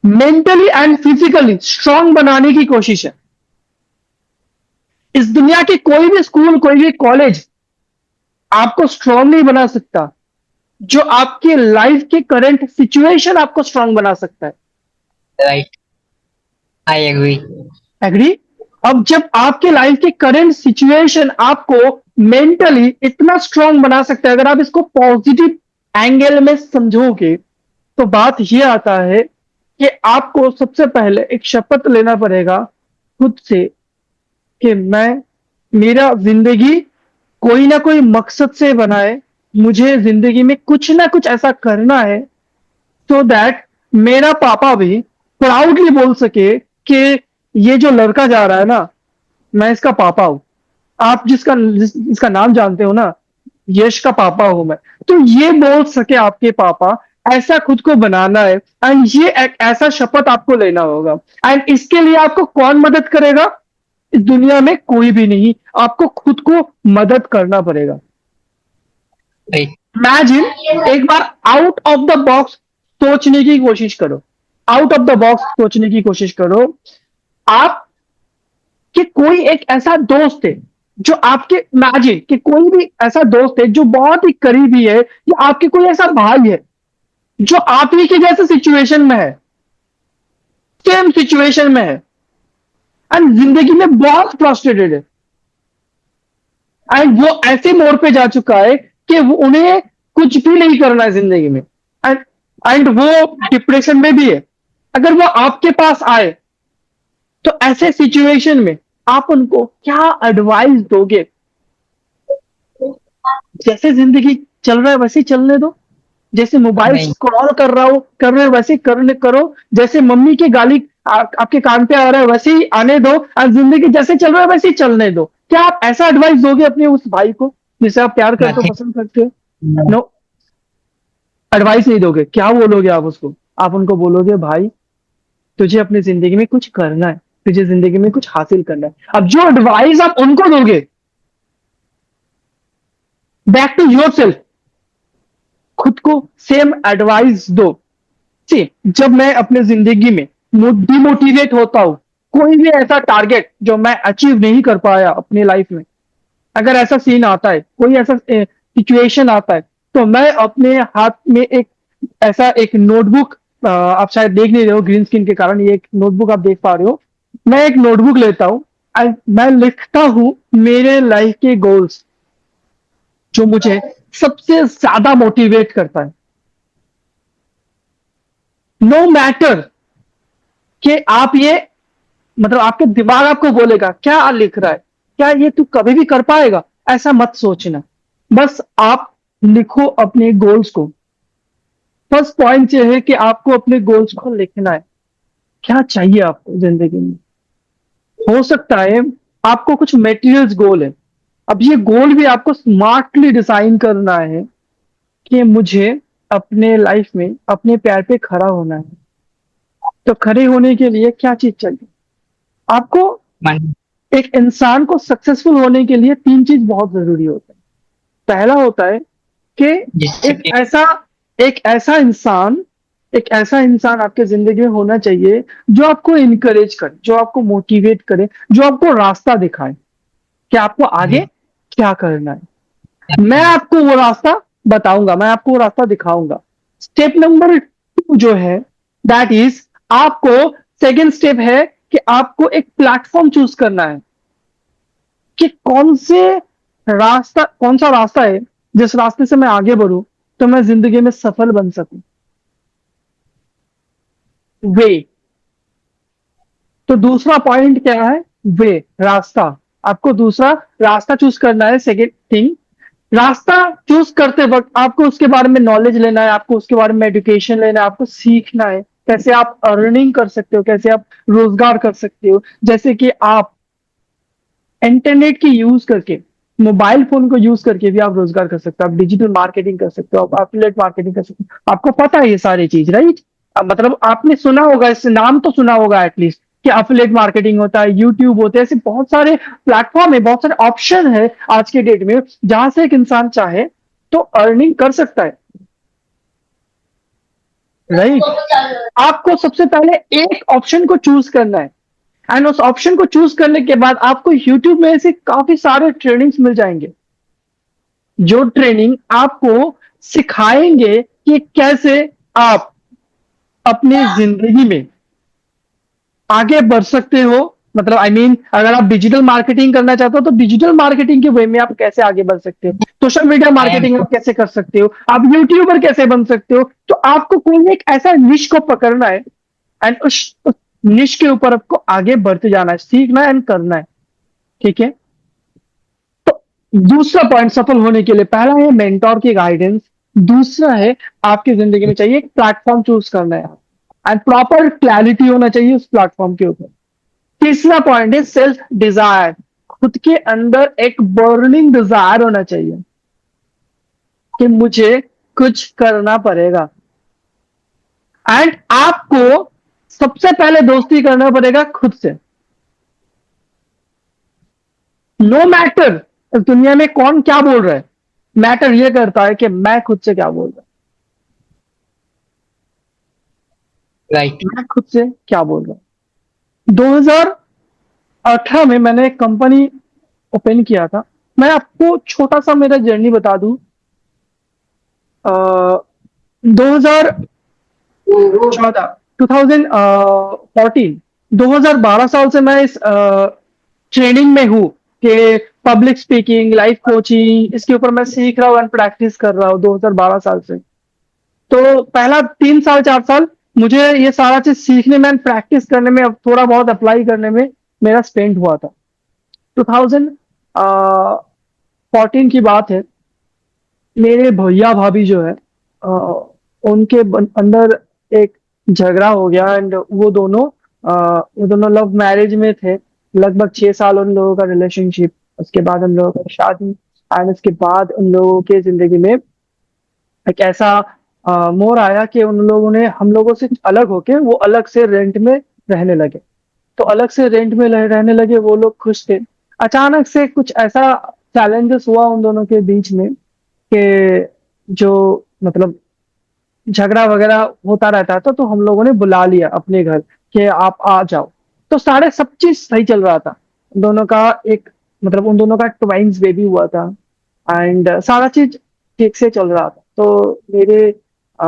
[SPEAKER 1] mentally and physically strong बनाने की कोशिश है। इस दुनिया के कोई भी स्कूल, कोई भी कॉलेज आपको स्ट्रांग नहीं बना सकता। जो आपके लाइफ के करंट सिचुएशन आपको स्ट्रांग बना सकता है।
[SPEAKER 2] राइट। I agree.
[SPEAKER 1] एग्री? अब जब आपके लाइफ के करंट सिचुएशन आपको मेंटली इतना स्ट्रांग बना सकता है, अगर आप इसको पॉजिटिव एंगल में समझोगे, तो बात ये आता है कि आपको सबसे पहले एक शपथ लेना पड़ेगा खुद से कि मैं, मेरा जिंदगी कोई ना कोई मकसद से बना है। मुझे जिंदगी में कुछ ना कुछ ऐसा करना है सो दैट मेरा पापा भी प्राउडली बोल सके कि ये जो लड़का जा रहा है ना, मैं इसका पापा हूं। आप जिसका नाम जानते हो ना, यश का पापा हूं मैं। तो ये बोल सके आपके पापा, ऐसा खुद को बनाना है। एंड ये एक ऐसा शपथ आपको लेना होगा। एंड इसके लिए आपको कौन मदद करेगा? इस दुनिया में कोई भी नहीं, आपको खुद को मदद करना पड़ेगा।
[SPEAKER 2] राइट।
[SPEAKER 1] इमेजिन, एक बार आउट ऑफ द बॉक्स सोचने की कोशिश करो। आउट ऑफ द बॉक्स सोचने की कोशिश करो। आप कि कोई एक ऐसा दोस्त है जो आपके, इमेजिन कि कोई भी ऐसा दोस्त है जो बहुत ही करीबी है, या आपके कोई ऐसा भाई है जो आप ही के जैसे सिचुएशन में है, सेम सिचुएशन में है, एंड जिंदगी में बहुत फ्रस्ट्रेटेड है। एंड वो ऐसे मोड़ पे जा चुका है कि वो, उन्हें कुछ भी नहीं करना है जिंदगी में। एंड एंड वो डिप्रेशन में भी है। अगर वो आपके पास आए, तो ऐसे सिचुएशन में आप उनको क्या एडवाइस दोगे? जैसे जिंदगी चल रहा है वैसे ही चलने दो। जैसे मोबाइल
[SPEAKER 2] नहीं।
[SPEAKER 1] स्क्रॉल कर रहे हो वैसे ही करने करो। जैसे मम्मी की गाली आपके कान पे आ रहा है वैसे ही आने दो, और जिंदगी जैसे चल रहा है वैसे ही चलने दो। क्या आप ऐसा एडवाइस दोगे अपने उस भाई को जिसे आप प्यार करते हो,
[SPEAKER 2] नथिंग।
[SPEAKER 1] पसंद करते हो? नो, एडवाइस नहीं दोगे। क्या बोलोगे आप उसको? आप उनको बोलोगे, भाई तुझे अपनी जिंदगी में कुछ करना है, तुझे जिंदगी में कुछ हासिल करना है। अब जो एडवाइस आप उनको दोगे, बैक टू योर सेल्फ, खुद को सेम एडवाइस दो। सी, जब मैं अपने जिंदगी में डिमोटिवेट होता हूं, कोई भी ऐसा टारगेट जो मैं अचीव नहीं कर पाया अपनी लाइफ में, अगर ऐसा सीन आता है, कोई ऐसा सिचुएशन आता है, तो मैं अपने हाथ में एक ऐसा एक नोटबुक, आप शायद देख नहीं रहे हो ग्रीन स्क्रीन के कारण, ये एक नोटबुक आप देख पा रहे हो। मैं एक नोटबुक लेता हूं एंड मैं लिखता हूं मेरे लाइफ के गोल्स, जो मुझे सबसे ज्यादा मोटिवेट करता है। नो मैटर कि आप ये, मतलब आपके दिमाग आपको बोलेगा क्या लिख रहा है, क्या ये तू कभी भी कर पाएगा, ऐसा मत सोचना। बस आप लिखो अपने गोल्स को। फर्स्ट पॉइंट ये है कि आपको अपने गोल्स को लिखना है। क्या चाहिए आपको जिंदगी में? हो सकता है आपको कुछ मेटीरियल्स गोल है। अब ये गोल भी आपको स्मार्टली डिजाइन करना है कि मुझे अपने लाइफ में अपने पैर पे खड़ा होना है। तो खड़े होने के लिए क्या चीज चाहिए आपको?
[SPEAKER 2] मनी।
[SPEAKER 1] एक इंसान को सक्सेसफुल होने के लिए तीन चीज बहुत जरूरी होता है। पहला होता है कि एक
[SPEAKER 2] डिसिप्लिन।
[SPEAKER 1] ऐसा एक ऐसा इंसान एक ऐसा इंसान आपके जिंदगी में होना चाहिए जो आपको इनकरेज करे, जो आपको मोटिवेट करे, जो आपको रास्ता दिखाए कि आपको आगे क्या करना है। मैं आपको वो रास्ता बताऊंगा, मैं आपको वो रास्ता दिखाऊंगा। स्टेप नंबर 2 जो है, दैट इज, आपको सेकेंड स्टेप है कि आपको एक प्लेटफॉर्म चूज करना है कि कौन सा रास्ता है जिस रास्ते से मैं आगे बढ़ूं तो मैं जिंदगी में सफल बन सकूं। वे। तो दूसरा पॉइंट क्या है? वे, रास्ता। आपको दूसरा रास्ता चूज करना है। सेकेंड थिंग, रास्ता चूज करते वक्त आपको उसके बारे में नॉलेज लेना है, आपको उसके बारे में एजुकेशन लेना है, आपको सीखना है कैसे आप अर्निंग कर सकते हो, कैसे आप रोजगार कर सकते हो। जैसे कि आप इंटरनेट की यूज करके, मोबाइल फोन को यूज करके भी आप रोजगार कर सकते हो, आप डिजिटल मार्केटिंग कर सकते हो, आप एफिलिएट मार्केटिंग कर सकते हो। आपको पता है ये सारी चीज, राइट? मतलब आपने सुना होगा, इस नाम तो सुना होगा एटलीस्ट, कि एफिलिएट मार्केटिंग होता है, यूट्यूब होते हैं, ऐसे बहुत सारे प्लेटफॉर्म है, बहुत सारे ऑप्शन है आज के डेट में जहां से एक इंसान चाहे तो अर्निंग कर सकता है, राइट? आपको सबसे पहले एक ऑप्शन को चूज करना है, एंड उस ऑप्शन को चूज करने के बाद आपको यूट्यूब में ऐसे काफी सारे ट्रेनिंग्स मिल जाएंगे जो ट्रेनिंग आपको सिखाएंगे कि कैसे आप अपनी जिंदगी में आगे बढ़ सकते हो। मतलब अगर आप डिजिटल मार्केटिंग करना चाहते हो तो डिजिटल मार्केटिंग के वे में आप कैसे आगे बढ़ सकते हो, social media
[SPEAKER 2] I am
[SPEAKER 1] marketing आप कैसे कर सकते हो, आप यूट्यूबर कैसे बन सकते हो। तो आपको कोई एक ऐसा निश को पकड़ना है, एंड उस निश के ऊपर आपको आगे बढ़ते जाना है, सीखना है एंड करना है। ठीक है? तो दूसरा पॉइंट सफल होने के लिए, पहला है मेंटोर की गाइडेंस, दूसरा है आपकी जिंदगी में चाहिए एक प्लेटफॉर्म चूज करना है, एंड प्रॉपर क्लैरिटी होना चाहिए उस प्लेटफॉर्म के ऊपर। तीसरा पॉइंट है सेल्फ डिजायर, खुद के अंदर एक बर्निंग डिजायर होना चाहिए कि मुझे कुछ करना पड़ेगा, एंड आपको सबसे पहले दोस्ती करना पड़ेगा खुद से। नो मैटर इस दुनिया में कौन क्या बोल रहा है, मैटर ये करता है कि मैं खुद से क्या बोल रहा
[SPEAKER 2] राइट।
[SPEAKER 1] हूं, मैं खुद से क्या बोल रहा हूं। 2018 में मैंने एक कंपनी ओपन किया था। मैं आपको छोटा सा मेरा जर्नी बता दूं। 2014, 2014, 2012 साल से मैं इस ट्रेनिंग में हूँ कि पब्लिक स्पीकिंग, लाइफ कोचिंग, इसके ऊपर मैं सीख रहा हूँ एंड प्रैक्टिस कर रहा हूँ 2012 साल से। तो पहला 3 साल 4 साल मुझे ये सारा चीज सीखने में एंड प्रैक्टिस करने में, अब थोड़ा बहुत अप्लाई करने में मेरा स्पेंड हुआ था। 2014 की बात है। मेरे भैया भाभी जो है, अ, उनके अंदर एक झगड़ा हो गया, एंड वो दोनों लव मैरिज में थे। लगभग 6 साल उन लोगों का रिलेशनशिप, उसके बाद उन लोगों की शादी, एंड उसके बाद उन लोगों के जिंदगी में एक ऐसा मोड़ आया कि उन लोगों ने हम लोगों से अलग होके वो अलग से रेंट में रहने लगे। तो अलग से रेंट में रहने लगे, वो लोग खुश थे। अचानक से कुछ ऐसा चैलेंजेस हुआ उन दोनों के बीच में कि जो मतलब झगड़ा वगैरह होता रहता था, तो हम लोगों ने बुला लिया अपने घर कि आप आ जाओ। तो सारे सब चीज सही चल रहा था। उन दोनों का एक उन दोनों का ट्वाइंस बेबी हुआ था, एंड सारा चीज ठीक से चल रहा था। तो मेरे अ,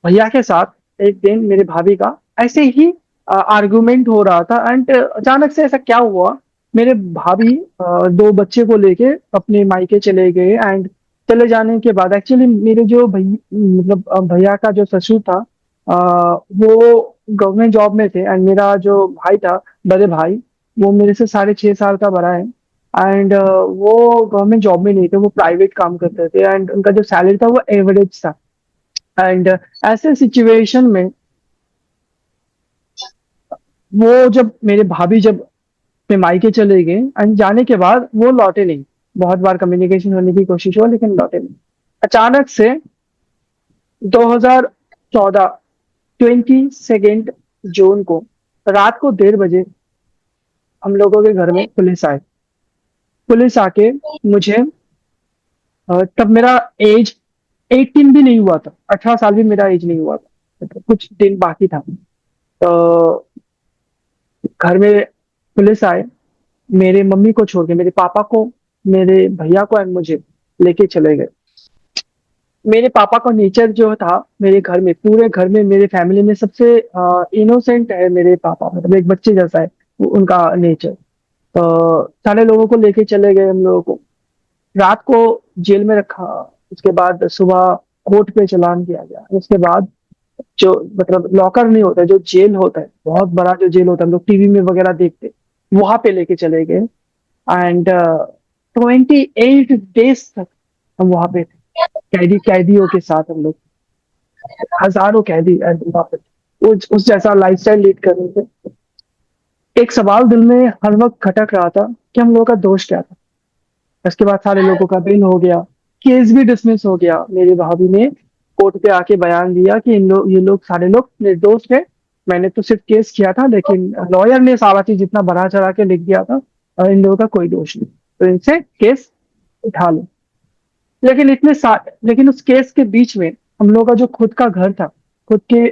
[SPEAKER 1] भैया के साथ एक दिन मेरे भाभी का ऐसे ही आर्गुमेंट हो रहा था, एंड अचानक से ऐसा क्या हुआ, मेरे भाभी 2 बच्चे को लेके अपने मायके चले गए, एंड चले जाने के बाद एक्चुअली मेरे जो भैया का जो ससुर था, वो गवर्नमेंट जॉब में थे, एंड मेरा जो भाई था, बड़े भाई, वो मेरे से 6.5 साल का बड़ा है। एंड वो गवर्नमेंट जॉब में नहीं थे, वो प्राइवेट काम करते थे, एंड उनका जो सैलरी था वो एवरेज था। एंड ऐसे सिचुएशन में वो जब मेरे भाभी जब अपने मायके चले गए, एंड जाने के बाद वो लौटे नहीं। बहुत बार कम्युनिकेशन होने की कोशिश हुआ लेकिन लौटे नहीं। अचानक से 2014, 22 जून को रात को 1:30 बजे हम लोगों के घर में पुलिस आए। पुलिस आके मुझे, तब मेरा एज 18 भी नहीं हुआ था, 18 साल भी मेरा एज नहीं हुआ था, मतलब कुछ दिन बाकी था। तो घर में पुलिस आए, मेरे मम्मी को छोड़ के, मेरे पापा को, मेरे भैया को एंड मुझे लेके चले गए। मेरे पापा का नेचर जो था, मेरे घर में, पूरे घर में, मेरे फैमिली में सबसे इनोसेंट है मेरे पापा, मतलब एक बच्चे जैसा है उनका नेचर। सारे लोगों को लेके चले गए हम लोगों को, रात को जेल में रखा, उसके बाद सुबह कोर्ट पे चालान किया गया, उसके बाद जो मतलब लॉकर नहीं होता, जो जेल होता है, बहुत बड़ा जो जेल होता है, हम लोग टीवी में वगैरह देखते, वहां पे लेके चले गए। एंड 28 डेज तक हम वहां पे थे, कैदियों के साथ हम लोग, हजारों कैदी वहां पे उस जैसा लाइफस्टाइल लीड कर रहे थे। एक सवाल दिल में हर वक्त खटक रहा था कि हम लोगों का दोष क्या था। उसके बाद सारे लोगों का बेल हो गया, केस भी डिसमिस हो गया। मेरी भाभी ने कोर्ट पे आके बयान दिया कि ये लोग सारे लोग निर्दोष थे, मैंने तो सिर्फ केस किया था, लेकिन लॉयर ने सारा चीज इतना बढ़ा चढ़ा के लिख दिया था और इन लोगों का कोई दोष नहीं, तो इनसे केस उठा लो। लेकिन उस केस के बीच में हम लोगों का जो खुद का घर था, खुद के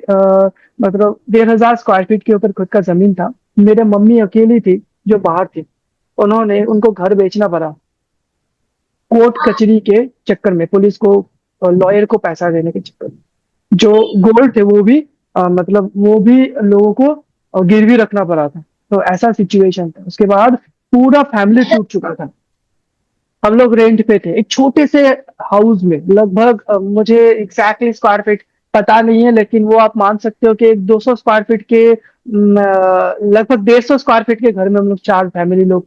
[SPEAKER 1] मतलब 1,500 स्क्वायर फीट के ऊपर खुद का जमीन था, मेरे मम्मी अकेली थी जो बाहर थी, उन्होंने उनको घर बेचना पड़ा कोर्ट कचहरी के चक्कर में, पुलिस को, लॉयर को पैसा देने के चक्कर में। जो गोल्ड थे वो भी मतलब वो भी लोगों को गिरवी रखना पड़ा था। तो ऐसा सिचुएशन था। उसके बाद पूरा फैमिली टूट चुका था। हम लोग रेंट पे थे एक छोटे से हाउस में, लगभग मुझे एग्जैक्टली स्क्वायर फीट पता नहीं है, लेकिन वो आप मान सकते हो कि एक 200 स्क्वायर फीट के लगभग 150 स्क्वायर फीट के घर में हम लोग चार फैमिली लोग,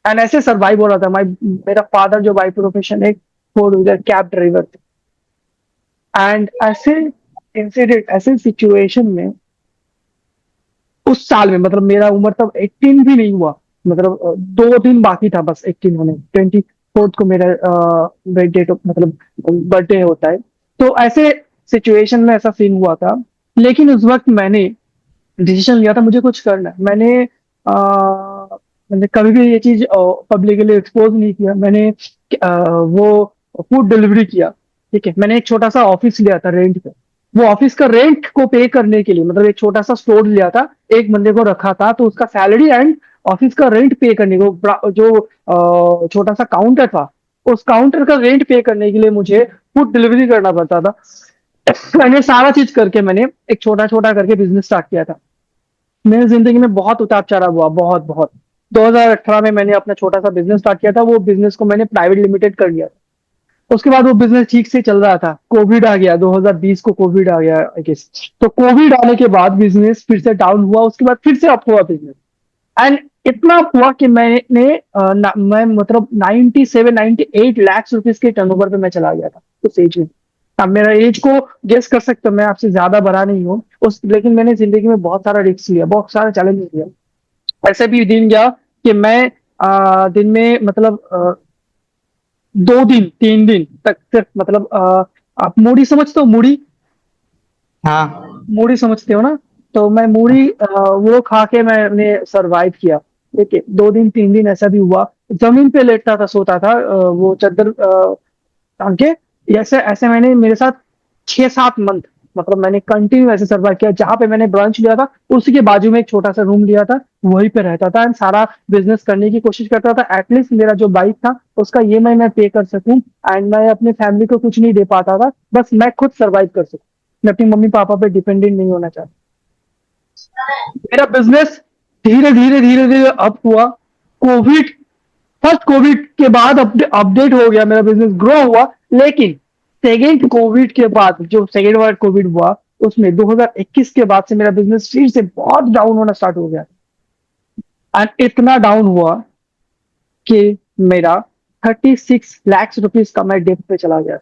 [SPEAKER 1] एंड ऐसे सरवाइव हो रहा था। मेरा फादर जो बाई प्रोफेशन एक फोर व्हीलर कैब ड्राइवर थे। एंड ऐसे इंसिडेंट, ऐसे सिचुएशन में उस साल में, मतलब मेरा उम्र तब 18 भी नहीं हुआ, मतलब 2 दिन बाकी था बस 18 होने, 24th को मेरा डेट मतलब बर्थडे होता है। तो ऐसे सिचुएशन में ऐसा सीन हुआ था, लेकिन उस वक्त मैंने डिसीजन लिया था मुझे कुछ करना है। मैंने कभी भी ये चीज पब्लिकली एक्सपोज नहीं किया। मैंने वो फूड डिलीवरी किया। ठीक है, मैंने एक छोटा सा ऑफिस लिया था रेंट पे। वो ऑफिस का रेंट को पे करने के लिए, मतलब एक छोटा सा स्टोर लिया था, एक बंदे को रखा था, तो उसका सैलरी एंड ऑफिस का रेंट पे करने को, जो छोटा सा काउंटर था, उस काउंटर का रेंट पे करने के लिए मुझे फूड डिलीवरी करना पड़ता था। मैंने सारा चीज करके मैंने एक छोटा छोटा करके बिजनेस स्टार्ट किया था। मेरी जिंदगी में बहुत उतार चढ़ाव हुआ, बहुत बहुत। 2018 में मैंने अपना छोटा सा बिजनेस स्टार्ट किया था, वो बिजनेस को मैंने प्राइवेट लिमिटेड कर लिया था। उसके बाद वो बिजनेस ठीक से चल रहा था, कोविड आ गया, 2020 को कोविड आ गया आई गेस। तो कोविड आने के बाद बिजनेस फिर से डाउन हुआ, उसके बाद फिर से अप हुआ बिजनेस। एंड इतना अप हुआ कि मैं मतलब 97-98 लाख रुपीज के टर्नओवर पे मैं चला गया था उस एज में। अब मेरा एज को गेस कर सकते हो, मैं आपसे ज्यादा बड़ा नहीं हूँ उस, लेकिन मैंने जिंदगी में बहुत सारा रिस्क लिया, बहुत सारा चैलेंज लिया। ऐसे भी दिन गया कि मैं दिन में मतलब 2 दिन 3 दिन तक सिर्फ मतलब आप मूढ़ी समझते हो, मूढ़ी,
[SPEAKER 2] हाँ।
[SPEAKER 1] मूढ़ी समझते हो ना? तो मैं मूढ़ी वो खा के मैंने सरवाइव किया। ठीक है, 2 दिन 3 दिन ऐसा भी हुआ, जमीन पे लेटता था, सोता था, वो चादर टांग के। ऐसे ऐसे मैंने, मेरे साथ 6-7 मंथ, मतलब मैंने कंटिन्यू ऐसे सर्वाइव किया। जहां पे मैंने ब्रांच लिया था उसी के बाजू में एक छोटा सा रूम लिया था, वहीं पे रहता था एंड सारा बिजनेस करने की कोशिश करता था। एटलीस्ट मेरा जो बाइक था उसका ईएमआई मैं पे कर सकूं, एंड मैं अपने फैमिली को कुछ नहीं दे पाता था, बस मैं खुद सर्वाइव कर सकूं, मैं अपनी मम्मी पापा पे डिपेंडेंट नहीं होना चाहता। मेरा बिजनेस धीरे धीरे धीरे धीरे अप हुआ। कोविड, फर्स्ट कोविड के बाद अपडेट हो गया, मेरा बिजनेस ग्रो हुआ। लेकिन सेकेंड कोविड के बाद, जो सेकेंड बार कोविड हुआ, उसमें 2021 के बाद से मेरा बिजनेस फिर से बहुत डाउन होना स्टार्ट हो गया। एंड इतना डाउन हुआ कि मेरा 36 लाख रुपीज का मैं डेट पे चला गया।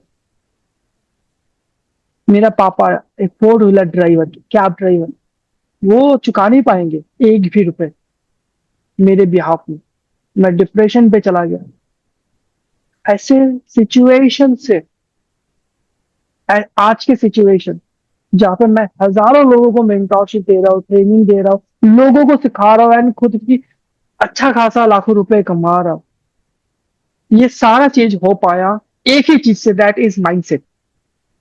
[SPEAKER 1] मेरा पापा एक four wheeler driver, cab driver, वो चुका नहीं पाएंगे एक भी रुपए मेरे बिहाफ में। मैं डिप्रेशन पे चला गया। ऐसे सिचुएशन से, आज के सिचुएशन जहाँ पे मैं हजारों लोगों को मेंटरशिप दे रहा हूँ, ट्रेनिंग दे रहा हूँ, लोगों को सिखा रहा हूँ एंड खुद की अच्छा खासा लाखों रुपए कमा रहा हूँ। ये सारा चीज हो पाया एक ही चीज से, दैट इज माइंडसेट।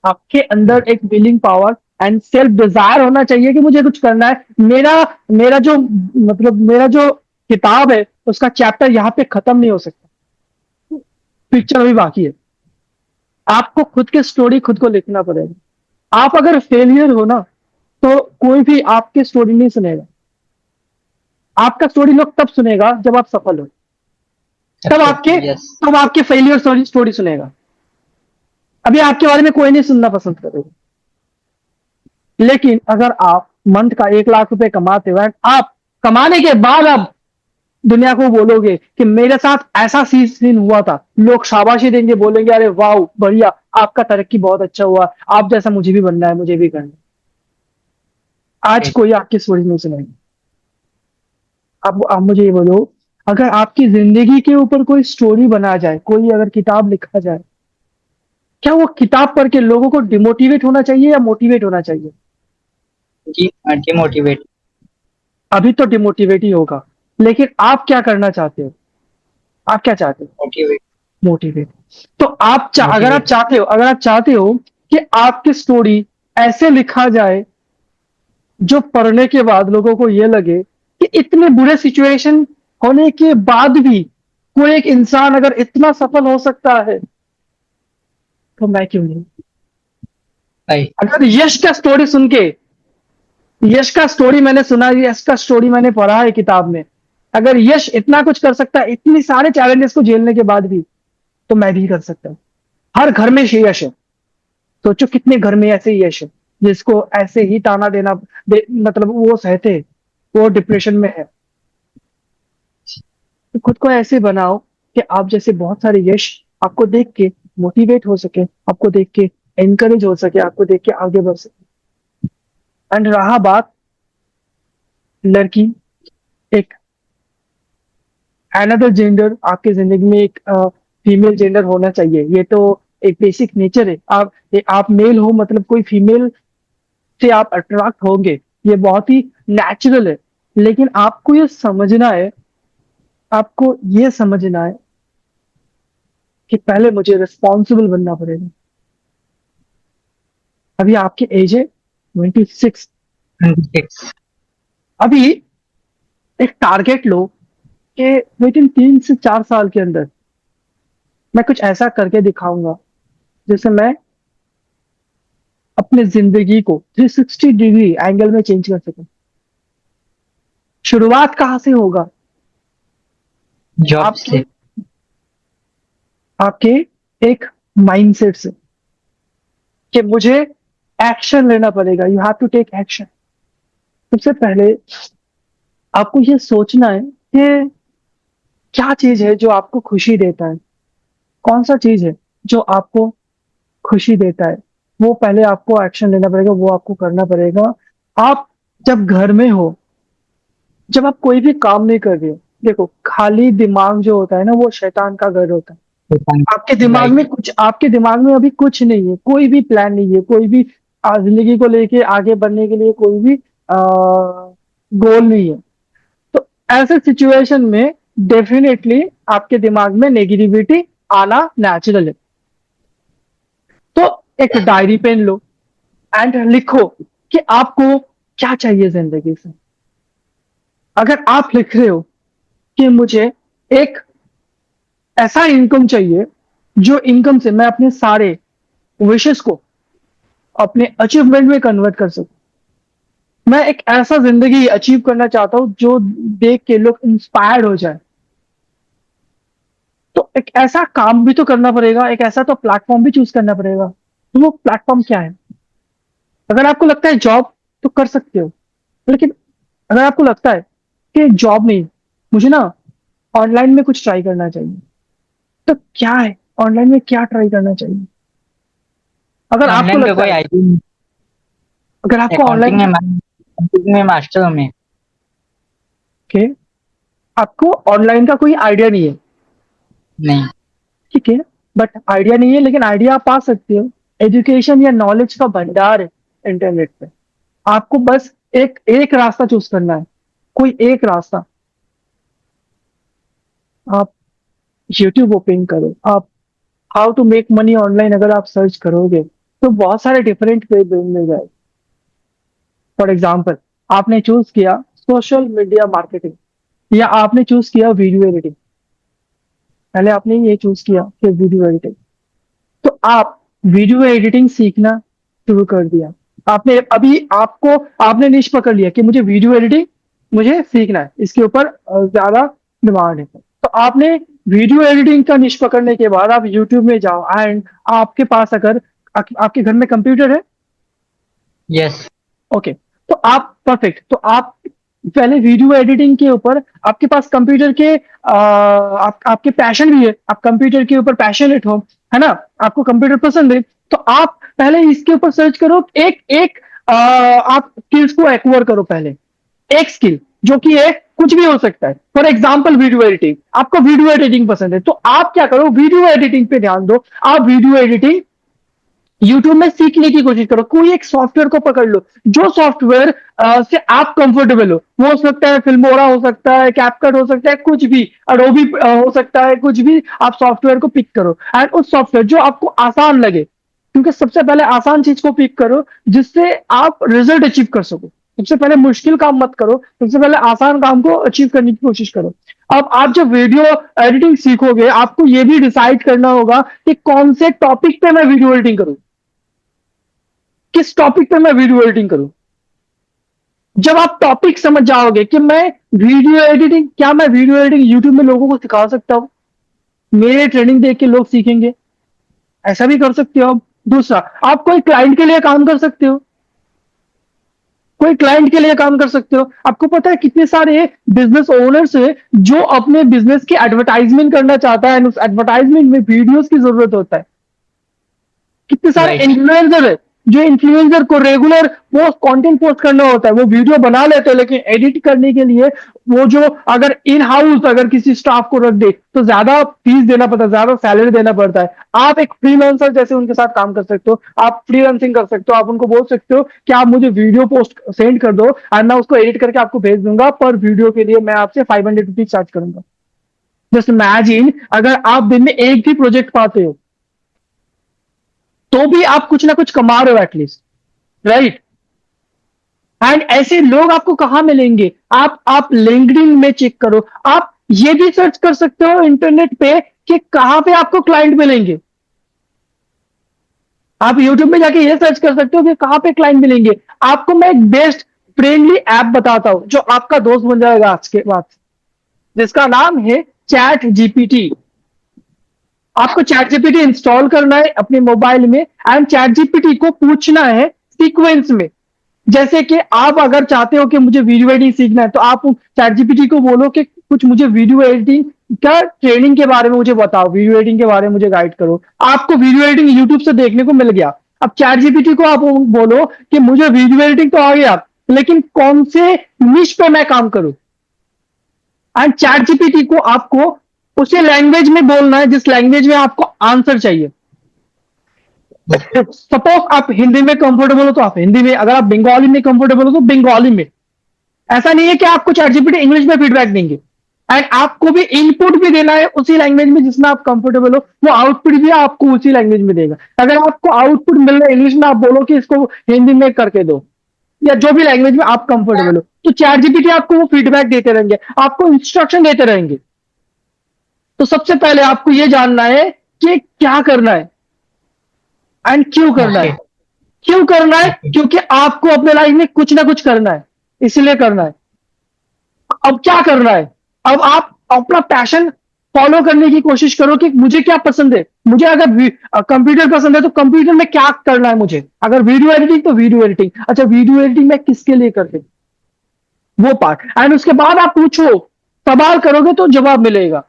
[SPEAKER 1] आपके अंदर एक willing power and self desire होना चाहिए कि मुझे कुछ करना है। मेरा मेरा जो मतलब मेरा जो किताब है उसका चैप्टर यहाँ पे खत्म नहीं हो सकता, पिक्चर अभी बाकी है। आपको खुद की स्टोरी खुद को लिखना पड़ेगा। आप अगर फेलियर हो ना, तो कोई भी आपकी स्टोरी नहीं सुनेगा। आपका स्टोरी लोग तब सुनेगा जब आप सफल हो। तब आपके
[SPEAKER 2] यस।
[SPEAKER 1] तब आपके फेलियर स्टोरी स्टोरी सुनेगा। अभी आपके बारे में कोई नहीं सुनना पसंद करेगा। लेकिन अगर आप मंथ का 1 लाख रुपए कमाते हो एंड आप कमाने के बाद आप दुनिया को बोलोगे कि मेरे साथ ऐसा सीन हुआ था, लोग शाबाशी देंगे, बोलेंगे अरे वाह बढ़िया, आपका तरक्की बहुत अच्छा हुआ, आप जैसा मुझे भी बनना है, मुझे भी करना है। आज कोई आपकी स्टोरी नहीं सुनेगा। आप मुझे ये बोलो, अगर आपकी जिंदगी के ऊपर कोई स्टोरी बना जाए, कोई अगर किताब लिखा जाए, क्या वो किताब पढ़ के लोगों को डिमोटिवेट होना चाहिए या मोटिवेट होना चाहिए?
[SPEAKER 2] जी, डिमोटिवेट।
[SPEAKER 1] अभी तो डिमोटिवेट ही होगा। लेकिन आप क्या करना चाहते हो? आप क्या चाहते हो?
[SPEAKER 2] मोटिवेट।
[SPEAKER 1] मोटिवेट। तो
[SPEAKER 2] मोटिवेट।
[SPEAKER 1] अगर आप चाहते हो कि आपकी स्टोरी ऐसे लिखा जाए जो पढ़ने के बाद लोगों को ये लगे कि इतने बुरे सिचुएशन होने के बाद भी कोई एक इंसान अगर इतना सफल हो सकता है, तो मैं क्यों नहीं?
[SPEAKER 2] भाई।
[SPEAKER 1] अगर यश का स्टोरी सुन के, यश का स्टोरी मैंने सुना, यश का स्टोरी मैंने पढ़ा है किताब में, अगर यश इतना कुछ कर सकता है इतनी सारे चैलेंजेस को झेलने के बाद भी, तो मैं भी कर सकता हूँ। हर घर में यश है। सोचो कितने घर में ऐसे ही यश है जिसको ऐसे ही ताना मतलब वो सहते, वो डिप्रेशन में है। तो खुद को ऐसे बनाओ कि आप जैसे बहुत सारे यश आपको देख के मोटिवेट हो सके, आपको देख के एनकरेज हो सके, आपको देख के आगे बढ़ सके। एंड रहा बात लड़की, एक अनदर जेंडर आपकी जिंदगी में एक फीमेल जेंडर होना चाहिए, ये तो एक बेसिक नेचर है। आप मेल हो मतलब कोई फीमेल से आप अट्रैक्ट होंगे, ये बहुत ही नेचुरल है। लेकिन आपको ये समझना है कि पहले मुझे रिस्पॉन्सिबल बनना पड़ेगा। अभी आपकी एज है 26।
[SPEAKER 2] 26।
[SPEAKER 1] अभी एक टारगेट लो कि विद इन 3 से 4 साल के अंदर मैं कुछ ऐसा करके दिखाऊंगा जिससे मैं अपनी जिंदगी को 360 डिग्री एंगल में चेंज कर सकूं। शुरुआत कहाँ से होगा?
[SPEAKER 2] जॉब
[SPEAKER 1] आपके
[SPEAKER 2] से।
[SPEAKER 1] आपके एक माइंडसेट से, कि मुझे एक्शन लेना पड़ेगा। You have to take action. सबसे पहले आपको ये सोचना है कि क्या चीज है जो आपको खुशी देता है, कौन सा चीज है जो आपको खुशी देता है। वो पहले आपको एक्शन लेना पड़ेगा, वो आपको करना पड़ेगा। आप जब घर में हो, जब आप कोई भी काम नहीं कर रहे हो, देखो खाली दिमाग जो होता है ना, वो शैतान का घर होता है।
[SPEAKER 2] राइट।
[SPEAKER 1] आपके दिमाग में अभी कुछ नहीं है, कोई भी प्लान नहीं है, कोई भी जिंदगी को लेके आगे बढ़ने के लिए कोई भी गोल नहीं है। तो ऐसे सिचुएशन में डेफिनेटली आपके दिमाग में नेगेटिविटी आना नेचुरल है। तो एक डायरी पेन लो एंड लिखो कि आपको क्या चाहिए जिंदगी से। अगर आप लिख रहे हो कि मुझे एक ऐसा इनकम चाहिए जो इनकम से मैं अपने सारे विशेष को अपने अचीवमेंट में कन्वर्ट कर सकूं, मैं एक ऐसा जिंदगी अचीव करना चाहता हूं जो देख के लोग इंस्पायर्ड हो जाए, तो एक ऐसा काम भी तो करना पड़ेगा, एक ऐसा तो प्लेटफॉर्म भी चूज करना पड़ेगा। तो वो प्लेटफॉर्म क्या है? अगर आपको लगता है जॉब, तो कर सकते हो। लेकिन अगर आपको लगता है कि जॉब नहीं, मुझे ना ऑनलाइन में कुछ ट्राई करना चाहिए, तो क्या है ऑनलाइन में क्या ट्राई करना चाहिए? अगर आपको
[SPEAKER 2] ऑनलाइन का
[SPEAKER 1] लगता
[SPEAKER 2] कोई
[SPEAKER 1] है,
[SPEAKER 2] आइडिया।
[SPEAKER 1] अगर आपको
[SPEAKER 2] अकाउंटिंग
[SPEAKER 1] ऑनलाइन
[SPEAKER 2] में अकाउंटिंग में मास्टर में।
[SPEAKER 1] के आपको ऑनलाइन का कोई आइडिया नहीं है,
[SPEAKER 2] नहीं।
[SPEAKER 1] ठीक है, बट आइडिया नहीं है लेकिन आइडिया आप पा सकते हो। एजुकेशन या नॉलेज का भंडार है इंटरनेट पे। आपको बस एक एक रास्ता चूज करना है, कोई एक रास्ता। आप यूट्यूब ओपन करो, आप how to make money online अगर आप सर्च करोगे तो बहुत सारे डिफरेंट वे मिल जाए। फॉर एग्जाम्पल, आपने चूज किया सोशल मीडिया मार्केटिंग या आपने चूज किया वीडियो एडिटिंग। पहले आपने ये चूज किया कि वीडियो एडिटिंग, तो आप वीडियो एडिटिंग सीखना शुरू कर दिया। आपने अभी आपको आपने निश पकड़ लिया कि मुझे वीडियो एडिटिंग मुझे सीखना है, इसके ऊपर ज़्यादा डिमांड है। तो आपने वीडियो एडिटिंग का निश पकड़ने के बाद आप यूट्यूब में जाओ एंड आपके पास अगर आपके घर में कंप्यूटर है,
[SPEAKER 2] यस।
[SPEAKER 1] ओके, तो आप परफेक्ट, तो आप पहले वीडियो एडिटिंग के ऊपर आपके पास कंप्यूटर के आपके पैशन भी है, आप कंप्यूटर के ऊपर पैशनेट हो, है ना? आपको कंप्यूटर पसंद है, तो आप पहले इसके ऊपर सर्च करो, एक एक आप स्किल्स को एक्वायर करो पहले। एक स्किल जो कि है कुछ भी हो सकता है, फॉर एग्जाम्पल वीडियो एडिटिंग, आपको वीडियो एडिटिंग पसंद है, तो आप क्या करो, वीडियो एडिटिंग पे ध्यान दो। आप वीडियो एडिटिंग यूट्यूब में सीखने की कोशिश करो, कोई एक सॉफ्टवेयर को पकड़ लो, जो सॉफ्टवेयर से आप कंफर्टेबल हो। वो हो सकता है फिल्मोरा, हो सकता है कैपकट, हो सकता है कुछ भी, अडोबी हो सकता है कुछ भी। आप सॉफ्टवेयर को पिक करो एंड उस सॉफ्टवेयर जो आपको आसान लगे, क्योंकि सबसे पहले आसान चीज को पिक करो जिससे आप रिजल्ट अचीव कर सको। सबसे पहले मुश्किल काम मत करो, सबसे पहले आसान काम को अचीव करने की कोशिश करो। अब आप जब वीडियो एडिटिंग सीखोगे, आपको ये भी डिसाइड करना होगा कि कौन से टॉपिक पे मैं वीडियो एडिटिंग करूं, किस टॉपिक पे मैं वीडियो एडिटिंग करूं। जब आप टॉपिक समझ जाओगे कि मैं वीडियो एडिटिंग, क्या मैं वीडियो एडिटिंग यूट्यूब में लोगों को सिखा सकता हूं, मेरे ट्रेनिंग देख के लोग सीखेंगे, ऐसा भी कर सकते हो आप। दूसरा, आप कोई क्लाइंट के लिए काम कर सकते हो, कोई क्लाइंट के लिए काम कर सकते हो। आपको पता है कितने सारे बिजनेस ओनर्स है जो अपने बिजनेस की एडवर्टाइजमेंट करना चाहता है, उस एडवर्टाइजमेंट में वीडियोस की जरूरत होता है। कितने सारे
[SPEAKER 2] राइट।
[SPEAKER 1] इन्फ्लुएंसर है जो इन्फ्लुएंसर को रेगुलर पोस्ट कंटेंट पोस्ट करना होता है, वो वीडियो बना लेते हैं, लेकिन एडिट करने के लिए वो जो अगर इन हाउस अगर किसी स्टाफ को रख दे तो ज्यादा फीस देना पड़ता है, ज्यादा सैलरी देना पड़ता है। आप एक फ्रीलांसर जैसे उनके साथ काम कर सकते हो, आप फ्रीलांसिंग कर सकते हो, आप उनको बोल सकते हो कि आप मुझे वीडियो पोस्ट सेंड कर दो और मैं उसको एडिट करके आपको भेज दूंगा, पर वीडियो के लिए मैं आपसे 500 रुपीज चार्ज करूंगा। जस्ट इमेजिन, अगर आप दिन में एक भी प्रोजेक्ट पाते हो तो भी आप कुछ ना कुछ कमा रहे हो एटलीस्ट, राइट? एंड ऐसे लोग आपको कहां मिलेंगे? आप लिंक्डइन में चेक करो, आप ये भी सर्च कर सकते हो इंटरनेट पे कि कहां पे आपको क्लाइंट मिलेंगे। आप यूट्यूब में जाके ये सर्च कर सकते हो कि कहां पे क्लाइंट मिलेंगे। आपको मैं एक बेस्ट फ्रेंडली ऐप बताता हूं जो आपका दोस्त बन जाएगा आज के बाद, जिसका नाम है चैट जीपीटी। आपको चैट जीपीटी इंस्टॉल करना है अपने मोबाइल में एंड चैट जीपीटी को पूछना है सीक्वेंस में। जैसे कि आप अगर चाहते हो कि मुझे वीडियो एडिटिंग सीखना है, तो आप चैट जीपीटी को बोलो कि कुछ मुझे वीडियो एडिटिंग का ट्रेनिंग के बारे में मुझे बताओ, वीडियो एडिटिंग के बारे में मुझे गाइड करो। आपको वीडियो एडिटिंग यूट्यूब से देखने को मिल गया। अब चैट जीपीटी को आप बोलो कि मुझे वीडियो एडिटिंग तो आ गया, लेकिन कौन से निश पे मैं काम करूं। एंड चैट जीपीटी को आपको उसी लैंग्वेज में बोलना है जिस लैंग्वेज में आपको आंसर चाहिए। सपोज आप हिंदी में कंफर्टेबल हो तो आप हिंदी में, अगर आप बंगाली में कंफर्टेबल हो तो बंगाली में। ऐसा नहीं है कि आपको चैट जीपीटी इंग्लिश में फीडबैक देंगे। एंड आपको भी इनपुट भी देना है उसी लैंग्वेज में जिसमें आप कंफर्टेबल हो, वो आउटपुट भी आपको उसी लैंग्वेज में देगा। अगर आपको आउटपुट मिल रहा है इंग्लिश में, आप बोलो कि इसको हिंदी में करके दो, या जो भी लैंग्वेज में आप कंफर्टेबल हो, तो चैट जीपीटी आपको वो फीडबैक देते रहेंगे, आपको इंस्ट्रक्शन देते रहेंगे। तो सबसे पहले आपको ये जानना है कि क्या करना है एंड क्यों करना
[SPEAKER 2] ओके।
[SPEAKER 1] है। क्यों करना है?
[SPEAKER 2] ओके।
[SPEAKER 1] क्योंकि आपको अपने लाइफ में कुछ ना कुछ करना है, इसलिए करना है। अब क्या करना है? अब आप अपना पैशन फॉलो करने की कोशिश करो कि मुझे क्या पसंद है। मुझे अगर कंप्यूटर पसंद है तो कंप्यूटर में क्या करना है मुझे। अगर वीडियो एडिटिंग तो वीडियो एडिटिंग। अच्छा, वीडियो एडिटिंग मैं किसके लिए करते, वो पार्ट। एंड उसके बाद आप पूछो, सवाल करोगे तो जवाब मिलेगा।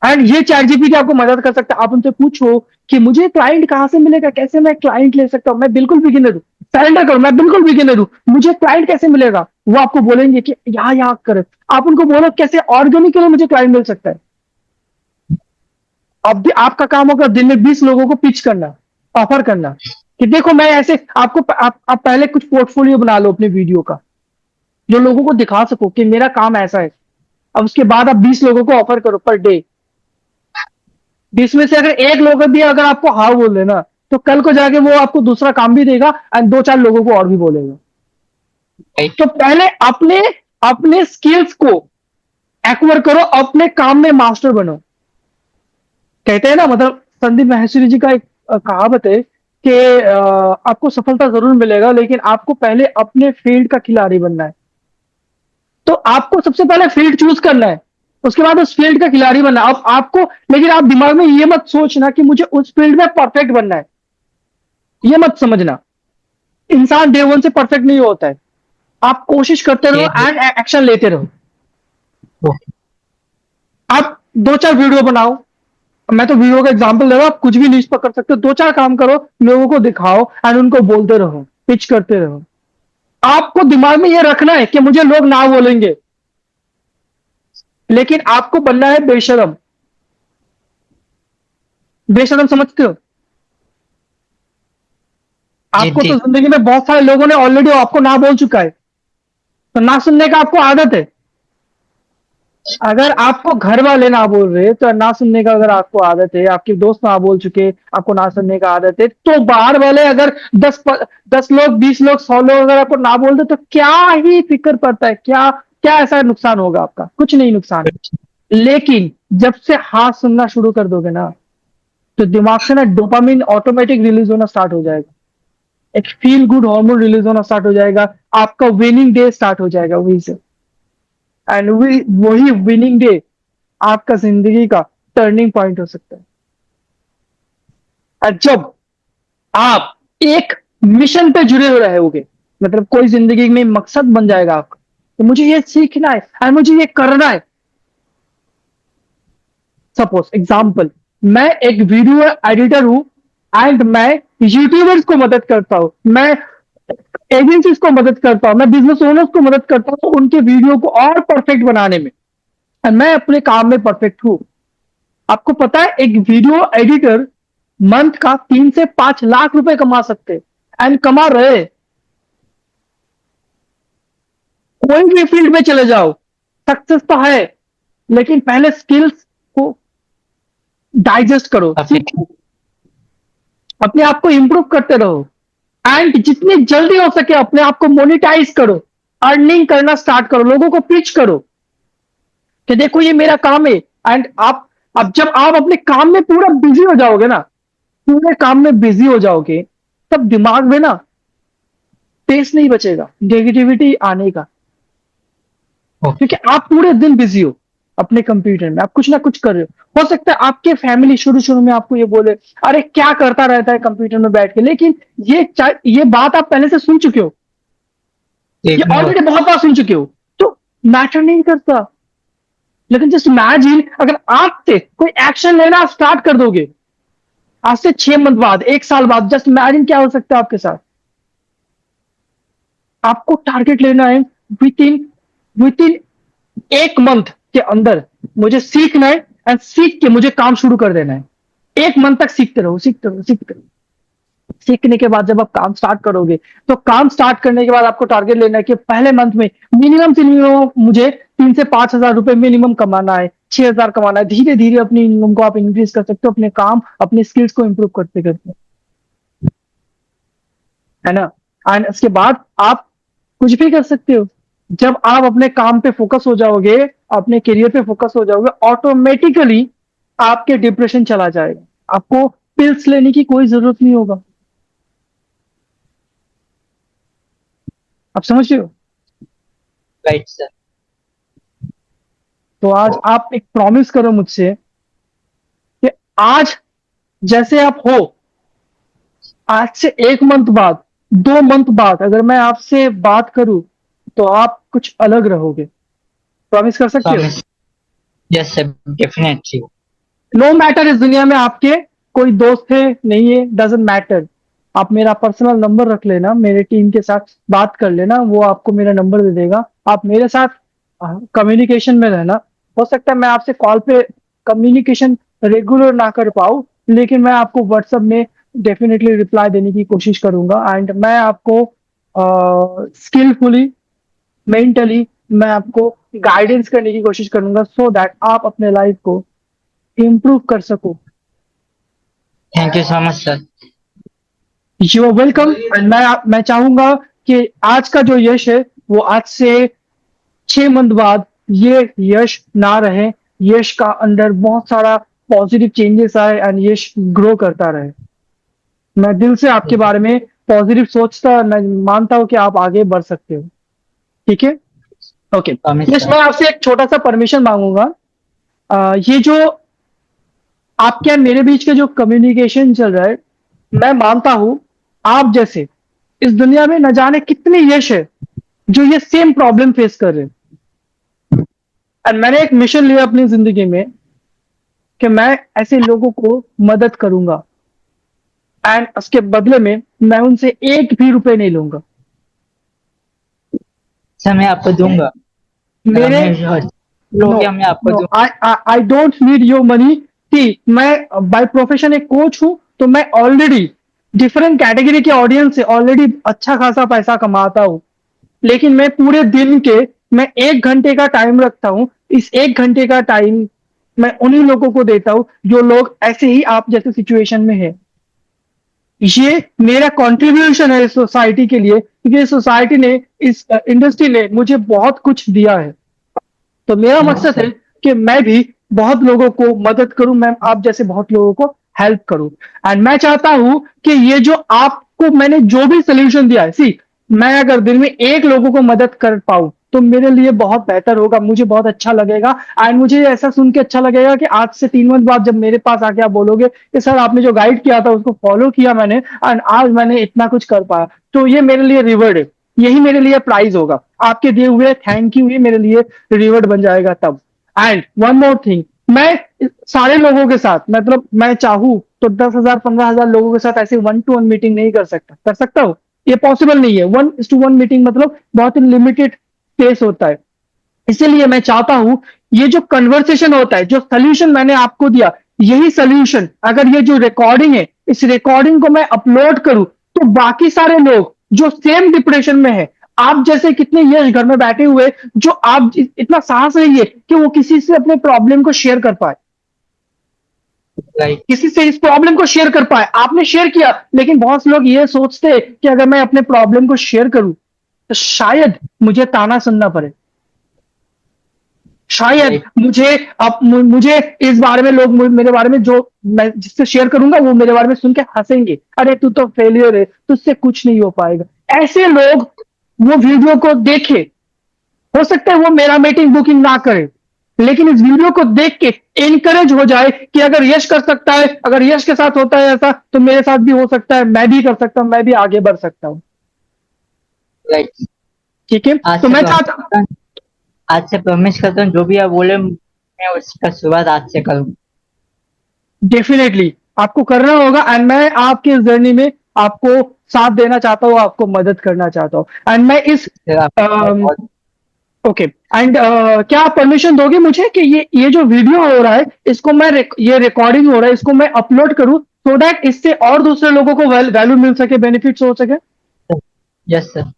[SPEAKER 1] एंड ये चैट जीपीटी आपको मदद कर सकता है। आप उनसे पूछो कि मुझे क्लाइंट कहां से मिलेगा, कैसे मैं क्लाइंट ले सकता हूं, मैं बिल्कुल बिगिनर हूं। सरेंडर करो, मैं बिल्कुल बिगिनर हूं, मुझे क्लाइंट कैसे मिलेगा। वो आपको बोलेंगे कि यहाँ यहाँ कर। आप उनको बोलो कैसे ऑर्गेनिकली मुझे क्लाइंट मिल सकता है। अब भी आपका काम होगा दिन में 20 लोगों को पिच करना, ऑफर करना कि देखो मैं ऐसे आपको आप पहले कुछ पोर्टफोलियो बना लो अपने वीडियो का, जो लोगों को दिखा सको कि मेरा काम ऐसा है। अब उसके बाद आप 20 लोगों को ऑफर करो पर डे। 20 में से अगर एक लोग भी अगर आपको हाँ बोल देना, तो कल को जाके वो आपको दूसरा काम भी देगा एंड 2-4 लोगों को और भी बोलेगा।
[SPEAKER 2] राइट।
[SPEAKER 1] तो पहले अपने अपने स्किल्स को एक्वायर करो, अपने काम में मास्टर बनो। कहते हैं ना, मतलब संदीप माहेश्वरी जी का एक कहावत है कि आपको सफलता ज़रूर मिलेगा, लेकिन आपको पहले अपने फ़ील्ड का खिलाड़ी बनना है। तो आपको सबसे पहले फ़ील्ड चूज़ करना है, उसके बाद उस फ़ील्ड का खिलाड़ी बनना है। अब आपको, लेकिन आप दिमाग में ये मत सोचना कि मुझे उस फ़ील्ड में परफेक्ट बनना है, ये मत समझना। इंसान डे 1 से परफेक्ट नहीं होता है। आप कोशिश करते रहो
[SPEAKER 2] ये
[SPEAKER 1] एंड एक्शन लेते रहो।
[SPEAKER 2] तो
[SPEAKER 1] आप 2-4 वीडियो बनाओ। मैं तो वीडियो का एग्जांपल दे रहा हूँ, आप कुछ भी नीश पकड़ सकते हो। 2-4 काम करो, लोगों को दिखाओ एंड उनको बोलते रहो, पिच करते रहो। आपको दिमाग में ये रखना है कि मुझे लोग ना बोलेंगे, लेकिन आपको बनना है बेशर्म। बेशर्म समझते हो?
[SPEAKER 2] जी
[SPEAKER 1] आपको
[SPEAKER 2] जी।
[SPEAKER 1] तो ज़िंदगी में बहुत सारे लोगों ने ऑलरेडी आपको ना बोल चुका है, तो ना सुनने का आपको आदत है। अगर आपको घर वाले ना बोल रहे, तो ना सुनने का अगर आपको आदत है, आपके दोस्त ना बोल चुके, आपको ना सुनने का आदत है, तो बाहर वाले अगर 10 लोग, 20 लोग, 100 लोग अगर आपको ना बोल दे, तो क्या ही फ़िक्र पड़ता है? क्या क्या ऐसा नुकसान होगा आपका? कुछ नहीं नुकसान है। लेकिन जब से हाँ सुनना शुरू कर दोगे ना, तो दिमाग से ना डोपामाइन ऑटोमेटिक रिलीज़ होना स्टार्ट हो जाएगा। एक फ़ील गुड हार्मोन रिलीज़ होना स्टार्ट हो जाएगा। आपका विनिंग डे स्टार्ट हो जाएगा वहीं से। एंड वही विनिंग डे आपका जिंदगी का टर्निंग पॉइंट हो सकता है। और जब आप एक मिशन पे जुड़े हुए रहोगे, मतलब कोई जिंदगी में मकसद बन जाएगा आपका, तो मुझे ये सीखना है और मुझे ये करना है। सपोज एग्जाम्पल, मैं एक वीडियो एडिटर हूं एंड मैं यूट्यूबर्स को मदद करता हूं, मैं एजेंसीज को मदद करता हूं, मैं बिजनेस ओनर्स को मदद करता हूं उनके वीडियो को और परफेक्ट बनाने में। और मैं अपने काम में परफेक्ट हूं। आपको पता है एक वीडियो एडिटर मंथ का 3 से 5 लाख रुपए कमा सकते हैं एंड कमा रहे। कोई भी फील्ड में चले जाओ, सक्सेस तो है, लेकिन पहले स्किल्स को डाइजेस्ट करो,
[SPEAKER 2] अपने
[SPEAKER 1] सीखो, अपने आप को इंप्रूव करते रहो एंड जितनी जल्दी हो सके अपने आप को मोनिटाइज करो, अर्निंग करना स्टार्ट करो, लोगों को पिच करो कि देखो ये मेरा काम है। एंड आप, अब जब आप अपने काम में पूरा बिजी हो जाओगे ना, पूरे काम में बिजी हो जाओगे, तब दिमाग में ना स्पेस नहीं बचेगा नेगेटिविटी आने का, क्योंकि आप पूरे दिन बिजी हो अपने कंप्यूटर में, आप कुछ ना कुछ कर रहे हो सकता है आपके फैमिली शुरू शुरू में आपको ये बोले, अरे क्या करता रहता है कंप्यूटर में बैठ के, लेकिन ये बात आप पहले से सुन चुके हो, ये
[SPEAKER 2] इग्नोर।
[SPEAKER 1] ऑलरेडी बहुत बार सुन चुके हो, तो मैटर नहीं करता। लेकिन जस्ट इमेजिन अगर आप से कोई एक्शन लेना स्टार्ट कर दोगे, आज से 6 मंथ बाद, 1 साल बाद, जस्ट इमेजिन क्या हो सकता है आपके साथ। आपको टारगेट लेना है विद इन 1 मंथ के अंदर मुझे सीखना है एंड सीख के मुझे काम शुरू कर देना है। 1 मंथ तक सीखते रहो, सीखते रहो, सीखते रहो। सीखने के बाद जब आप काम स्टार्ट करोगे, तो काम स्टार्ट करने के बाद आपको टारगेट लेना है कि पहले मंथ में मिनिमम से मिनिमम मुझे 3 से 5 हजार रुपए मिनिमम कमाना है, 6 हजार कमाना है। धीरे धीरे अपनी इनकम को आप इंक्रीज कर सकते हो, अपने काम, अपने स्किल्स को इंप्रूव करते करते, है ना। एंड उसके बाद आप कुछ भी कर सकते हो। जब आप अपने काम पे फोकस हो जाओगे, अपने करियर पे फोकस हो जाओगे, ऑटोमेटिकली आपके डिप्रेशन चला जाएगा। आपको पिल्स लेने की कोई जरूरत नहीं होगा। आप समझ रहे हो?
[SPEAKER 2] Right sir.
[SPEAKER 1] तो आज आप एक प्रॉमिस करो मुझसे कि आज जैसे आप हो, आज से 1 मंथ बाद, 2 मंथ बाद अगर मैं आपसे बात करूं, तो आप कुछ अलग रहोगे। प्रॉमिस कर सकते हो?
[SPEAKER 2] Promise. Yes sir, definitely.
[SPEAKER 1] No matter इस दुनिया में आपके कोई दोस्त है नहीं है, डजेंट मैटर। आप मेरा पर्सनल नंबर रख लेना, मेरे टीम के साथ बात कर लेना, वो आपको मेरा नंबर दे देगा। आप मेरे साथ कम्युनिकेशन में रहना। हो सकता है मैं आपसे कॉल पे कम्युनिकेशन रेगुलर ना कर पाऊँ, लेकिन मैं आपको व्हाट्सएप में डेफिनेटली रिप्लाई देने की कोशिश करूंगा एंड मैं आपको स्किलफुली, मेंटली मैं आपको गाइडेंस करने की कोशिश करूंगा, सो दैट आप अपने लाइफ को इम्प्रूव कर सको।
[SPEAKER 2] Thank you so much sir.
[SPEAKER 1] You are welcome. And मैं चाहूंगा कि आज का जो यश है, वो आज से 6 मंथ बाद ये यश ना रहे। यश का अंदर बहुत सारा पॉजिटिव चेंजेस आए एंड यश ग्रो करता रहे। मैं दिल से आपके बारे में पॉजिटिव सोचता, मैं मानता हूँ कि आप आगे बढ़ सकते हो। ठीक है? ओके।
[SPEAKER 2] प्रॉमिस
[SPEAKER 1] यश,
[SPEAKER 2] सर।
[SPEAKER 1] मैं आपसे एक छोटा सा परमिशन मांगूंगा। ये जो आपके और मेरे बीच के जो कम्युनिकेशन चल रहा है, मैं मानता हूं आप जैसे इस दुनिया में न जाने कितने यश है जो ये सेम प्रॉब्लम फेस कर रहे हैं। और मैंने एक मिशन लिया अपनी जिंदगी में कि मैं ऐसे लोगों को मदद करूंगा एंड उसके बदले में मैं उनसे एक भी रुपए नहीं लूंगा।
[SPEAKER 2] सर मैं आपको दूंगा, अगर
[SPEAKER 1] मेरे
[SPEAKER 2] हमें
[SPEAKER 1] नो
[SPEAKER 2] लोगे मैं आपको
[SPEAKER 1] नो
[SPEAKER 2] दूंगा।
[SPEAKER 1] I don't need your money. See, मैं बाय प्रोफेशन एक कोच हूं, तो मैं ऑलरेडी डिफरेंट कैटेगरी के ऑडियंस से ऑलरेडी अच्छा खासा पैसा कमाता हूं। लेकिन मैं पूरे दिन के मैं 1 घंटे का टाइम रखता हूं। इस 1 घंटे का टाइम मैं उन्हीं लोगों को देता हूं जो लोग ऐसे ही आप जैसे सिचुएशन में है। ये मेरा कंट्रीब्यूशन है इस सोसाइटी के लिए, क्योंकि इस सोसाइटी ने, इस इंडस्ट्री ने मुझे बहुत कुछ दिया है। तो मेरा
[SPEAKER 2] यस
[SPEAKER 1] मकसद है
[SPEAKER 2] सर।
[SPEAKER 1] कि मैं भी बहुत लोगों को मदद करूं, मैं आप जैसे बहुत लोगों को हेल्प करूं। एंड मैं चाहता हूं कि ये जो आपको मैंने जो भी सोल्यूशन दिया है, सी, मैं अगर दिन में एक लोगों को मदद कर पाऊं तो मेरे लिए बहुत बेहतर होगा, मुझे बहुत अच्छा लगेगा। एंड मुझे ऐसा सुन के अच्छा लगेगा कि आज से 3 मंथ बाद जब मेरे पास आके आप बोलोगे कि सर आपने जो गाइड किया था उसको फॉलो किया मैंने एंड आज मैंने इतना कुछ कर पाया, तो ये मेरे लिए रिवर्ड है। यही मेरे लिए प्राइज होगा। आपके दिए हुए थैंक यू ही मेरे लिए रिवर्ड बन जाएगा तब। एंड वन मोर थिंग, मैं सारे लोगों के साथ, मतलब मैं चाहूं तो 10,000 15,000 लोगों के साथ ऐसे 1 to 1 मीटिंग नहीं कर सकता, कर सकता हूँ? ये पॉसिबल नहीं है। 1 to 1 मीटिंग मतलब बहुत ही लिमिटेड स्पेस होता है। इसीलिए मैं चाहता हूं ये जो कन्वर्सेशन होता है, जो सोल्यूशन मैंने आपको दिया, यही सोल्यूशन अगर ये जो रिकॉर्डिंग है, इस रिकॉर्डिंग को मैं अपलोड करूं तो बाकी सारे लोग जो सेम डिप्रेशन में है, आप जैसे कितने यश घर में बैठे हुए जो आप इतना साहस नहीं है कि वो किसी से अपने प्रॉब्लम को शेयर कर पाए,
[SPEAKER 2] राइट।
[SPEAKER 1] किसी से इस प्रॉब्लम को शेयर कर पाए। आपने शेयर किया, लेकिन बहुत से लोग ये सोचते हैं कि अगर मैं अपने प्रॉब्लम को शेयर करूं तो शायद मुझे ताना सुनना पड़े, शायद
[SPEAKER 2] राइट।
[SPEAKER 1] मुझे अब मुझे इस बारे में लोग मेरे बारे में जो मैं जिससे शेयर करूंगा वो मेरे बारे में सुन के हंसेंगे, अरे तू तो फेलियर है, तुझसे कुछ नहीं हो पाएगा। ऐसे लोग वो वीडियो को देखे, हो सकता है वो मेरा मीटिंग बुकिंग ना करे, लेकिन इस वीडियो को देख के इनकरेज हो जाए कि अगर यश कर सकता है, अगर यश के साथ होता है ऐसा, तो मेरे साथ भी हो सकता है, मैं भी कर सकता हूं, मैं भी आगे बढ़ सकता हूं।
[SPEAKER 2] राइट।
[SPEAKER 1] ठीक है?
[SPEAKER 2] आज
[SPEAKER 1] तो
[SPEAKER 2] से
[SPEAKER 1] मैं
[SPEAKER 2] प्रॉमिस
[SPEAKER 1] चाहता,
[SPEAKER 2] करता हूँ, आज से प्रॉमिस करता हूँ जो भी आप बोले मैं उसका शुरुआत आज से करूँ।
[SPEAKER 1] डेफिनेटली आपको करना होगा एंड मैं आपकी इस जर्नी में आपको साथ देना चाहता हूँ, आपको मदद करना चाहता हूँ। एंड मैं इस
[SPEAKER 2] सर आपका बहुत बहुत
[SPEAKER 1] ओके एंड क्या आप परमिशन दोगे मुझे कि ये जो वीडियो हो रहा है इसको मैं ये रिकॉर्डिंग हो रहा है इसको मैं अपलोड करूँ, सो दैट इससे और दूसरे लोगों को वैल्यू मिल सके, बेनिफिट्स हो सके।
[SPEAKER 2] Yes sir.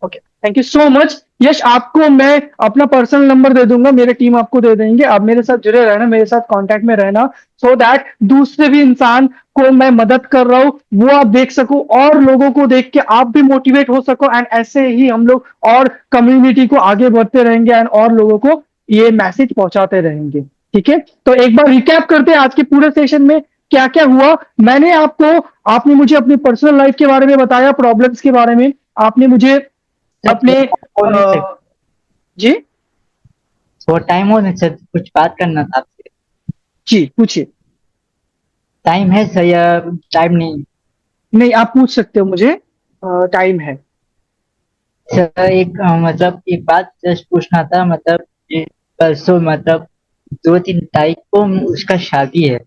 [SPEAKER 1] Okay, thank you so much Yash. आपको मैं अपना पर्सनल नंबर दे दूंगा, मेरे टीम आपको दे देंगे, आप मेरे साथ जुड़े रहना, मेरे साथ कांटेक्ट में रहना, सो दैट दूसरे भी इंसान को मैं मदद कर रहा हूँ वो आप देख सको और लोगों को देख के आप भी मोटिवेट हो सको एंड ऐसे ही हम लोग और कम्युनिटी को आगे बढ़ते रहेंगे एंड और लोगों को ये मैसेज पहुंचाते रहेंगे। ठीक है? तो एक बार रिकैप करते हैं आज के पूरे सेशन में क्या क्या हुआ। मैंने आपको, आपने मुझे अपनी पर्सनल लाइफ के बारे में बताया, प्रॉब्लम्स के बारे में आपने मुझे
[SPEAKER 2] सर
[SPEAKER 1] अपने
[SPEAKER 2] बोल नहीं सकते,
[SPEAKER 1] जी
[SPEAKER 2] वो टाइम हो नहीं सर, कुछ बात करना था आपसे।
[SPEAKER 1] जी पूछिए।
[SPEAKER 2] टाइम है सर या टाइम नहीं?
[SPEAKER 1] नहीं, आप पूछ सकते हो मुझे, टाइम है।
[SPEAKER 2] सर एक मतलब एक बात जस्ट पूछना था, मतलब ये परसों मतलब 2-3 तारीख को उसका शादी है,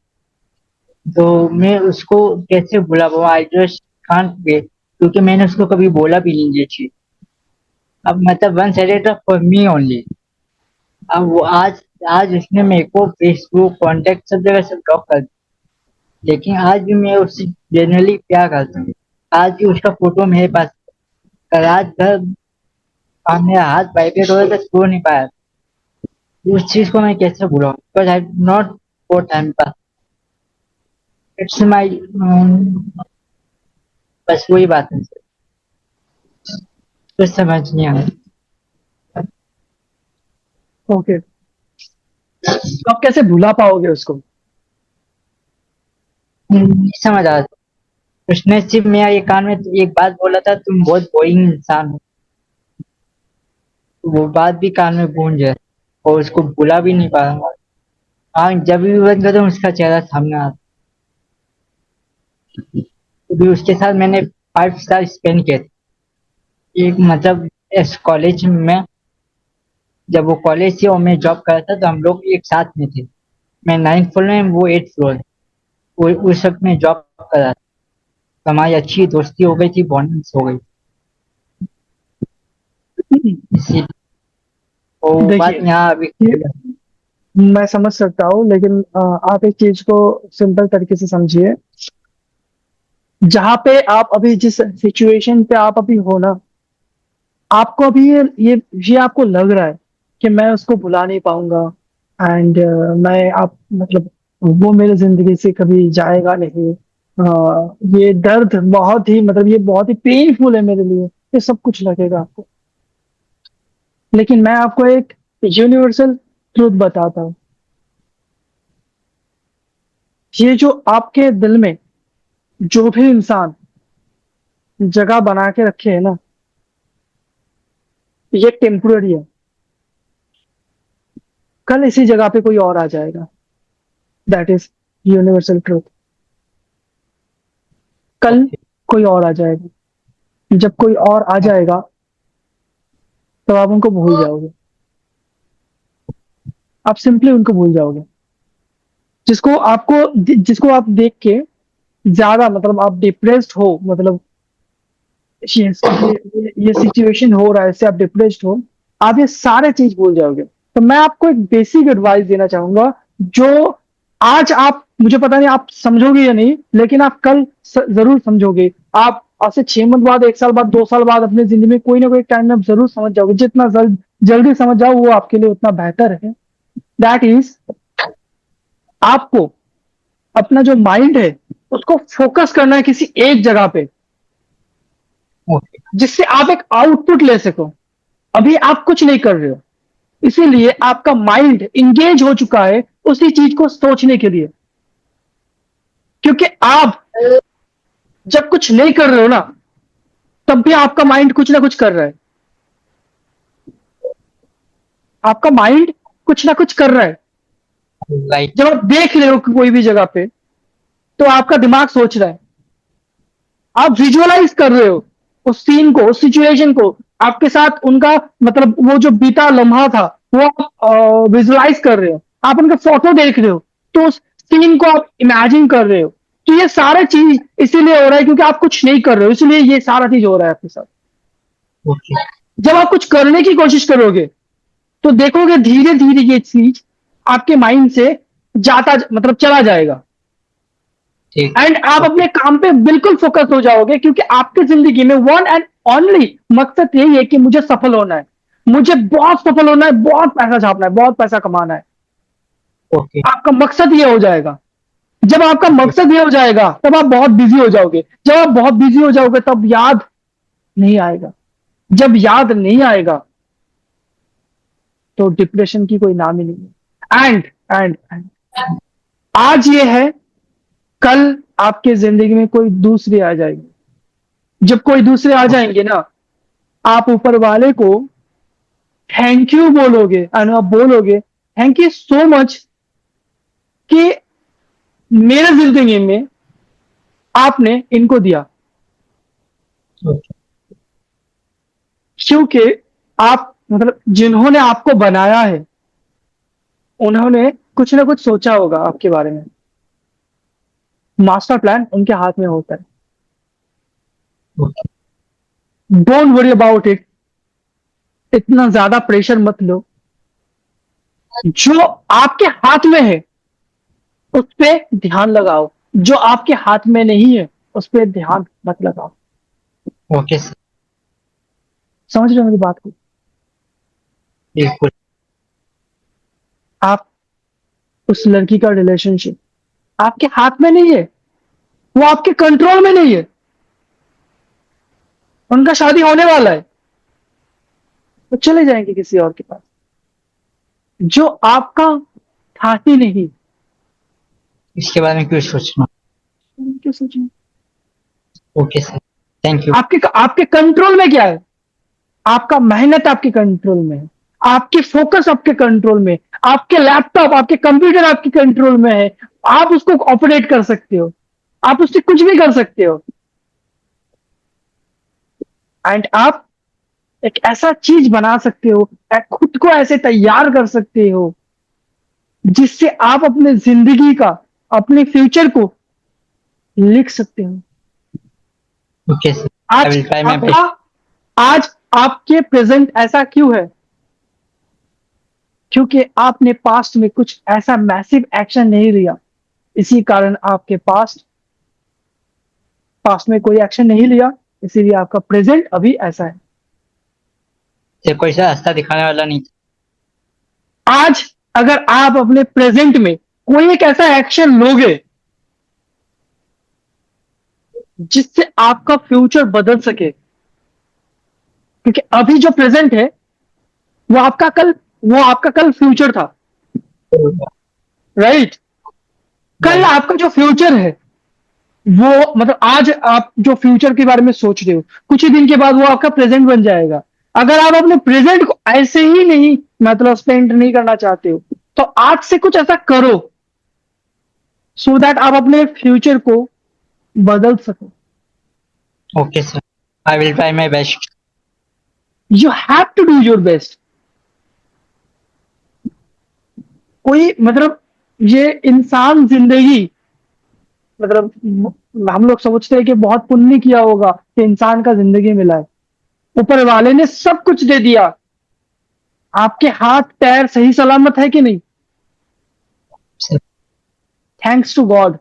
[SPEAKER 2] तो मैं उसको कैसे बुला पाऊँ? आई जस्ट कांट वेट, क्योंकि मैंने उसको कभी बोला भी नहीं ये चीज। अब मतलब one sided for me only. अब वो आज आज उसने मेरे को फेसबुक कांटेक्ट सब जगह से ब्लॉक कर दिया, लेकिन आज भी मैं उससे जनरली प्यार करता हूँ। आज भी उसका फोटो मेरे पास है। रात भर मेरा हाथ वाइब्रेट हो रहा था, सो नहीं पाया। उस चीज को मैं कैसे भूलाऊं? Because I not for time pass, it's my, बस वही बात है सर, कुछ समझ नहीं आ रहा।
[SPEAKER 1] ओके, तो आप कैसे भुला पाओगे उसको?
[SPEAKER 2] नहीं समझ आ रहा। उसने सिर्फ मेरा ये कान में एक बात बोला था, तुम बहुत बोरिंग इंसान हो। वो बात भी कान में गूंज है और उसको भुला भी नहीं पा रहा। हाँ, जब भी बंद करता हूँ उसका चेहरा सामने आता है। क्योंकि उसके साथ मैंने 5 साल स्पेंड किए थे। एक मतलब इस कॉलेज में, जब वो कॉलेज थी और मैं जॉब कर रहा था तो हम लोग एक साथ में थे। मैं 9th फ्लोर में, वो 8th फ्लोर। वो उस वक्त मैं जॉब कर रहा था, तो हमारी अच्छी दोस्ती हो गई थी, बॉन्डिंग्स हो गई। इसी वो बात
[SPEAKER 1] देखिए,
[SPEAKER 2] यहाँ अभी
[SPEAKER 1] ये मैं समझ सकता हूँ, लेकिन आप एक चीज को सिंपल तरीके से समझिए। जहां पे आप अभी जिस सिचुएशन पे आप अभी हो ना, आपको अभी ये आपको लग रहा है कि मैं उसको भुला नहीं पाऊंगा, एंड मैं आप मतलब वो मेरे जिंदगी से कभी जाएगा नहीं। ये दर्द बहुत ही मतलब ये बहुत ही पेनफुल है मेरे लिए, ये सब कुछ लगेगा आपको। लेकिन मैं आपको एक यूनिवर्सल ट्रूथ बताता हूँ। ये जो आपके दिल में जो भी इंसान जगह बना के रखे है ना, ये टेम्पररी है। कल इसी जगह पे कोई और आ जाएगा। That is universal truth. कल
[SPEAKER 2] ओके।
[SPEAKER 1] कोई और आ जाएगा। जब कोई और आ जाएगा तो आप उनको भूल जाओगे। आप सिंपली उनको भूल जाओगे। जिसको आप देख के ज्यादा मतलब आप डिप्रेस्ड हो, मतलब ये सिचुएशन हो रहा है, इससे आप डिप्रेस्ड हो, आप ये सारे चीज भूल जाओगे। तो मैं आपको एक बेसिक एडवाइस देना चाहूंगा, जो आज आप, मुझे पता नहीं आप समझोगे या नहीं, लेकिन आप कल जरूर समझोगे। आप आज से 6 मंथ बाद, 1 साल बाद, 2 साल बाद अपने जिंदगी में कोई ना कोई टाइम में आप जरूर समझ जाओगे। जितना जल्दी समझ जाओ वो आपके लिए उतना बेहतर है। दैट इज, आपको अपना जो माइंड है उसको फोकस करना है किसी एक जगह पे,
[SPEAKER 2] ओके।
[SPEAKER 1] जिससे आप एक आउटपुट ले सको। अभी आप कुछ नहीं कर रहे हो, इसीलिए आपका माइंड इंगेज हो चुका है उसी चीज को सोचने के लिए। क्योंकि आप जब कुछ नहीं कर रहे हो ना, तब भी आपका माइंड कुछ ना कुछ कर रहा है। आपका माइंड कुछ ना कुछ कर रहा है।
[SPEAKER 2] लाइक।
[SPEAKER 1] जब आप देख रहे हो कोई भी जगह पे, तो आपका दिमाग सोच रहा है। आप विजुअलाइज कर रहे हो उस सीन को, उस सिचुएशन को। आपके साथ उनका मतलब वो जो बीता लम्हा था, वो आप विजुअलाइज कर रहे हो। आप उनका फोटो देख रहे हो, तो उस सीन को आप इमेजिन कर रहे हो। तो ये सारा चीज इसीलिए हो रहा है क्योंकि आप कुछ नहीं कर रहे हो, इसलिए ये सारा चीज हो रहा है आपके साथ।
[SPEAKER 2] ओके।
[SPEAKER 1] जब आप कुछ करने की कोशिश करोगे, तो देखोगे धीरे धीरे ये चीज आपके माइंड से जाता मतलब चला जाएगा।
[SPEAKER 2] ठीक।
[SPEAKER 1] एंड आप
[SPEAKER 2] ओके।
[SPEAKER 1] अपने काम पे बिल्कुल फोकस हो जाओगे, क्योंकि आपकी जिंदगी में वन एंड ओनली मकसद यही है कि मुझे सफल होना है। मुझे बहुत सफल होना है, बहुत पैसा छापना है, बहुत पैसा कमाना है।
[SPEAKER 2] ओके।
[SPEAKER 1] आपका मकसद ये हो जाएगा। जब आपका
[SPEAKER 2] ओके।
[SPEAKER 1] मकसद ये हो जाएगा, तब आप बहुत बिजी हो जाओगे। जब आप बहुत बिजी हो जाओगे, तब याद नहीं आएगा। जब याद नहीं आएगा, तो डिप्रेशन की कोई नाम ही नहीं है। एंड आज ये है, कल आपके जिंदगी में कोई दूसरी आ जाएगी। जब कोई दूसरे आ जाएंगे ना, आप ऊपर वाले को थैंक यू बोलोगे, एंड आप बोलोगे थैंक यू सो मच कि मेरे जिंदगी में आपने इनको दिया।
[SPEAKER 2] ओके।
[SPEAKER 1] क्योंकि आप मतलब जिन्होंने आपको बनाया है, उन्होंने कुछ ना कुछ सोचा होगा आपके बारे में। मास्टर प्लान उनके हाथ में होता है।
[SPEAKER 2] Okay.
[SPEAKER 1] Don't worry about it. इतना ज्यादा प्रेशर मत लो। जो आपके हाथ में है उस पे ध्यान लगाओ। जो आपके हाथ में नहीं है उस पे ध्यान मत लगाओ।
[SPEAKER 2] Okay sir.
[SPEAKER 1] समझ रहे हो मेरी बात को?
[SPEAKER 2] बिल्कुल।
[SPEAKER 1] आप उस लड़की का रिलेशनशिप आपके हाथ में नहीं है, वो आपके कंट्रोल में नहीं है। उनका शादी होने वाला है, वो चले जाएंगे किसी और के पास। जो आपका था ही नहीं।
[SPEAKER 2] इसके बारे में क्यों सोचना।
[SPEAKER 1] के सोचिए।
[SPEAKER 2] Okay sir, thank you.
[SPEAKER 1] आपके आपके कंट्रोल में क्या है? आपका मेहनत आपके कंट्रोल में है, आपकी फोकस आपके कंट्रोल में, आपके लैपटॉप आपके कंप्यूटर आपके कंट्रोल में है। आप उसको ऑपरेट कर सकते हो, आप उससे कुछ भी कर सकते हो। एंड आप एक ऐसा चीज बना सकते हो, खुद को ऐसे तैयार कर सकते हो जिससे आप अपने जिंदगी का, अपने फ्यूचर को लिख सकते हो।
[SPEAKER 2] ओके सर, आई
[SPEAKER 1] आज
[SPEAKER 2] विल ट्राई माय
[SPEAKER 1] आपका
[SPEAKER 2] बेस्ट।
[SPEAKER 1] आज आपके प्रेजेंट ऐसा क्यों है? क्योंकि आपने पास्ट में कुछ ऐसा मैसिव एक्शन नहीं लिया। इसी कारण आपके पास्ट पास्ट में कोई एक्शन नहीं लिया, इसीलिए आपका प्रेजेंट अभी ऐसा है।
[SPEAKER 2] सर कोई सा रास्ता दिखाने वाला नहीं था।
[SPEAKER 1] आज अगर आप अपने प्रेजेंट में कोई एक ऐसा एक्शन लोगे जिससे आपका फ्यूचर बदल सके, क्योंकि अभी जो प्रेजेंट है वो आपका कल वो आपका कल फ्यूचर था, राइट? कल
[SPEAKER 2] राइट।
[SPEAKER 1] आपका जो फ्यूचर है वो, मतलब आज आप जो फ्यूचर के बारे में सोच रहे हो, कुछ ही दिन के बाद वो आपका प्रेजेंट बन जाएगा। अगर आप अपने प्रेजेंट को ऐसे ही नहीं, मतलब स्पेंड नहीं करना चाहते हो, तो आज से कुछ ऐसा करो सो दैट आप अपने फ्यूचर को बदल सको।
[SPEAKER 2] Okay sir, I will try my best.
[SPEAKER 1] You have to do your best. कोई मतलब ये इंसान जिंदगी, मतलब हम लोग सोचते हैं कि बहुत पुण्य किया होगा कि इंसान का जिंदगी मिला है। ऊपर वाले ने सब कुछ दे दिया, आपके हाथ पैर सही सलामत है कि नहीं?
[SPEAKER 2] Sir
[SPEAKER 1] thanks to God.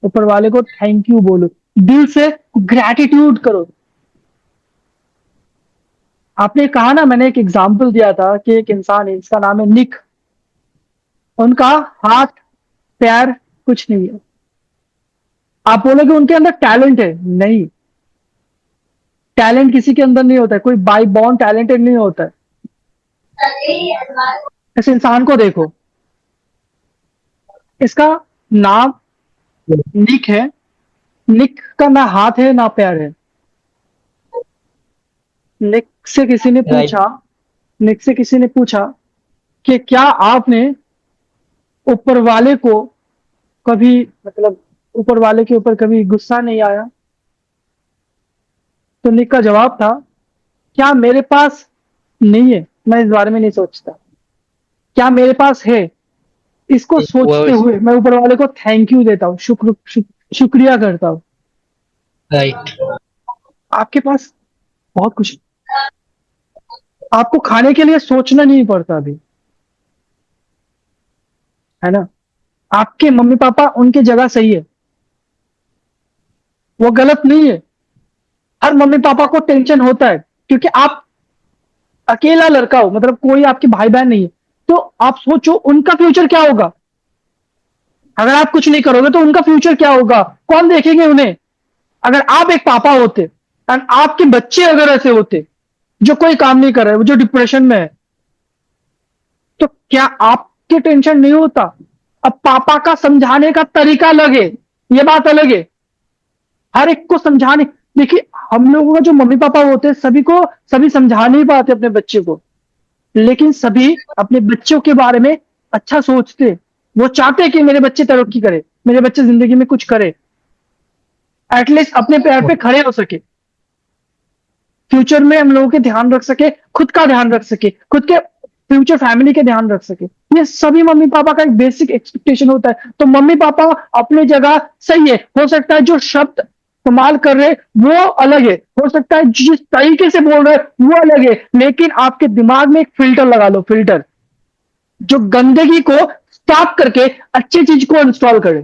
[SPEAKER 1] ऊपर वाले को थैंक यू बोलो, दिल से ग्रैटिट्यूड करो। आपने कहा ना, मैंने एक एग्जांपल दिया था कि एक इंसान है, इसका नाम है निक। उनका हाथ पैर कुछ नहीं है। आप बोलोगे उनके अंदर टैलेंट है, नहीं। टैलेंट किसी के अंदर नहीं होता है, कोई बाई बॉर्न टैलेंटेड नहीं होता है। इस इंसान को देखो, इसका नाम निक है। निक का ना हाथ है ना पैर है। निक से किसी ने
[SPEAKER 2] राइट।
[SPEAKER 1] पूछा निक से किसी ने पूछा कि क्या आपने ऊपर वाले को कभी, मतलब ऊपर वाले के ऊपर कभी गुस्सा नहीं आया? तो निक का जवाब था, क्या मेरे पास नहीं है, मैं इस बारे में नहीं सोचता। क्या मेरे पास है, इसको
[SPEAKER 2] वो
[SPEAKER 1] सोचते हुए मैं ऊपर वाले को थैंक यू देता हूँ, शुक्रिया करता हूँ।
[SPEAKER 2] राइट।
[SPEAKER 1] आपके पास बहुत कुछ है। आपको खाने के लिए सोचना नहीं पड़ता अभी, है ना? आपके मम्मी पापा उनके जगह सही है, वो गलत नहीं है। हर मम्मी पापा को टेंशन होता है, क्योंकि आप अकेला लड़का हो, मतलब कोई आपके भाई बहन नहीं है। तो आप सोचो उनका फ्यूचर क्या होगा। अगर आप कुछ नहीं करोगे तो उनका फ्यूचर क्या होगा, कौन देखेंगे उन्हें? अगर आप एक पापा होते एंड आपके बच्चे अगर ऐसे होते जो कोई काम नहीं कर रहे, जो डिप्रेशन में है, तो क्या आपके टेंशन नहीं होता? अब पापा का समझाने का तरीका अलग है, ये बात अलग है। हर एक को समझाने, देखिए, हम लोगों का जो मम्मी पापा होते हैं, सभी समझा नहीं पाते अपने बच्चे को, लेकिन सभी अपने बच्चों के बारे में अच्छा सोचते। वो चाहते कि मेरे बच्चे तरक्की करे, मेरे बच्चे जिंदगी में कुछ करे, एटलीस्ट अपने पैर पे खड़े हो सके, फ्यूचर में हम लोगों के ध्यान रख सके, खुद का ध्यान रख सके, खुद के फ्यूचर फैमिली के ध्यान रख सके। ये सभी मम्मी पापा का एक बेसिक एक्सपेक्टेशन होता है। तो मम्मी पापा अपनी जगह सही है, हो सकता है जो शब्द इस्तेमाल कर रहे वो अलग है, हो सकता है जिस तरीके से बोल रहे वो अलग है, लेकिन आपके दिमाग में एक फिल्टर लगा लो, फिल्टर जो गंदगी को साफ करके अच्छी चीज को इंस्टॉल करे।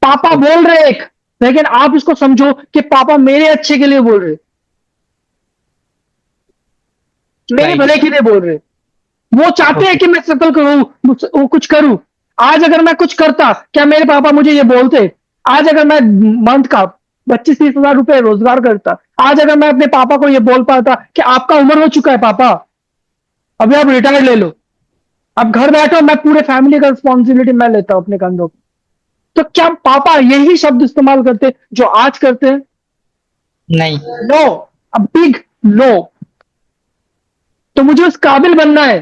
[SPEAKER 1] पापा बोल रहे एक, लेकिन आप इसको समझो कि पापा मेरे अच्छे के लिए बोल रहे, मेरे
[SPEAKER 2] राइट।
[SPEAKER 1] भले के लिए बोल रहे। वो चाहते हैं
[SPEAKER 2] ओके।
[SPEAKER 1] कि मैं सफल करूं, वो कुछ करूं। आज अगर मैं कुछ करता, क्या मेरे पापा मुझे ये बोलते? आज अगर मैं मंथ का 25-30 हजार रुपए रोजगार करता, आज अगर मैं अपने पापा को ये बोल पाता कि आपका उम्र हो चुका है पापा, अभी आप रिटायर्ड ले लो, अब घर बैठो, मैं पूरे फैमिली का रिस्पॉन्सिबिलिटी मैं लेता हूं अपने कंधों पर, तो क्या पापा यही शब्द इस्तेमाल करते जो आज करते हैं?
[SPEAKER 2] नहीं।
[SPEAKER 1] No, a big no. तो मुझे उस काबिल बनना है।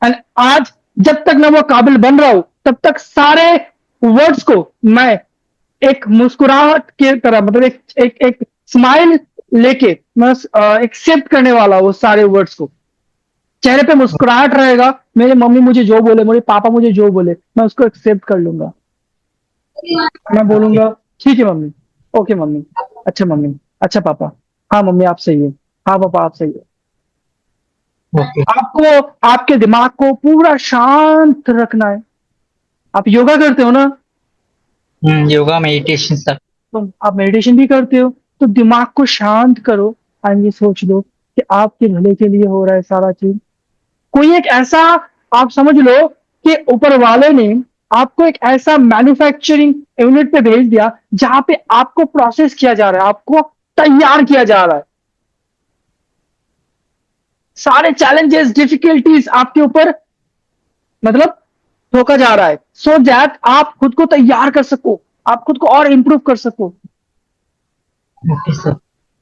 [SPEAKER 1] एंड आज जब तक ना वो काबिल बन रहा हूं, तब तक सारे वर्ड्स को मैं एक मुस्कुराहट के तरह, मतलब एक स्माइल लेके मैं एक्सेप्ट करने वाला हूं वो सारे वर्ड्स को। चेहरे पे मुस्कुराहट रहेगा, मेरे मम्मी मुझे जो बोले, मेरे पापा मुझे जो बोले, मैं उसको एक्सेप्ट कर लूंगा। मैं
[SPEAKER 2] ओके।
[SPEAKER 1] बोलूंगा ठीक है मम्मी, ओके मम्मी, अच्छा मम्मी, अच्छा पापा, हाँ मम्मी आप सही हो, हाँ पापा आप सही हो।
[SPEAKER 2] ओके।
[SPEAKER 1] आपको आपके दिमाग को पूरा शांत रखना है। आप योगा करते हो ना?
[SPEAKER 2] योगा मेडिटेशन सब।
[SPEAKER 1] तो आप मेडिटेशन भी करते हो, तो दिमाग को शांत करो एंड ये सोच लो कि आपके भले के लिए हो रहा है सारा चीज। कोई एक ऐसा, आप समझ लो कि ऊपर वाले ने आपको एक ऐसा मैन्युफैक्चरिंग यूनिट पे भेज दिया जहां पे आपको प्रोसेस किया जा रहा है, आपको तैयार किया जा रहा है। सारे चैलेंजेस डिफिकल्टीज आपके ऊपर, मतलब ठोका जा रहा है, सो दैट आप खुद को तैयार कर सको, आप खुद को और इंप्रूव कर सको।
[SPEAKER 2] Okay sir.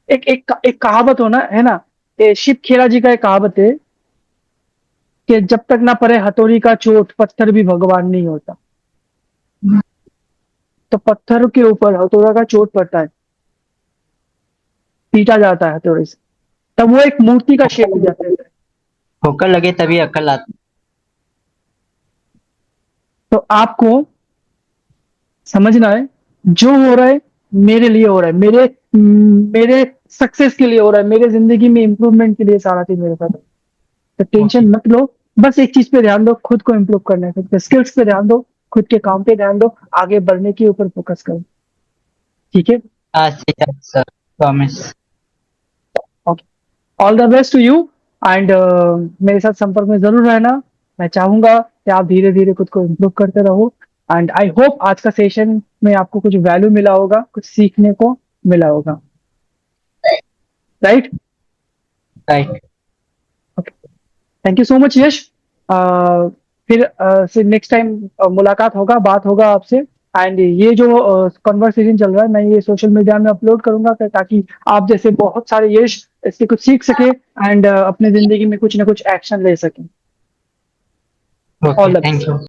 [SPEAKER 1] एक कहावत हो ना, है ना, ये शिव खेरा जी का एक कहावत है कि जब तक ना पड़े हथौड़ी का चोट, पत्थर भी भगवान नहीं होता। तो पत्थर के ऊपर हथौड़ा का चोट पड़ता है, पीटा जाता है हथौड़े से, तब वो एक मूर्ति का शेप हो जाता है।
[SPEAKER 2] ठोकर लगे तभी अकल आती।
[SPEAKER 1] तो आपको समझना है, जो हो रहा है मेरे लिए हो रहा है, मेरे सक्सेस के लिए हो रहा है, मेरे जिंदगी में इंप्रूवमेंट के लिए सारा चीज मेरे साथ है। तो
[SPEAKER 2] ओके।
[SPEAKER 1] टेंशन मत लो, बस एक चीज पे ध्यान दो, खुद को इम्प्रूव करना है, खुद के स्किल्स पे ध्यान दो, खुद के काम पे ध्यान दो, आगे बढ़ने के ऊपर फोकस करो। ठीक है?
[SPEAKER 2] आज से sir, promise.
[SPEAKER 1] Okay, all the best to you. And मेरे साथ संपर्क में जरूर रहना। मैं चाहूंगा कि आप धीरे धीरे खुद को इम्प्रूव करते रहो। एंड आई होप आज का सेशन में आपको कुछ वैल्यू मिला होगा, कुछ सीखने को मिला होगा। Right?
[SPEAKER 2] Right.
[SPEAKER 1] Okay, thank you so much Yash. फिर नेक्स्ट टाइम मुलाकात होगा, बात होगा आपसे। एंड ये जो कन्वर्सेशन चल रहा है, मैं ये सोशल मीडिया में अपलोड करूंगा ताकि आप जैसे बहुत सारे यश इससे कुछ सीख सके एंड अपने जिंदगी में कुछ ना कुछ एक्शन ले सकें।
[SPEAKER 2] Okay,
[SPEAKER 1] all the
[SPEAKER 2] thank
[SPEAKER 1] best.
[SPEAKER 2] You.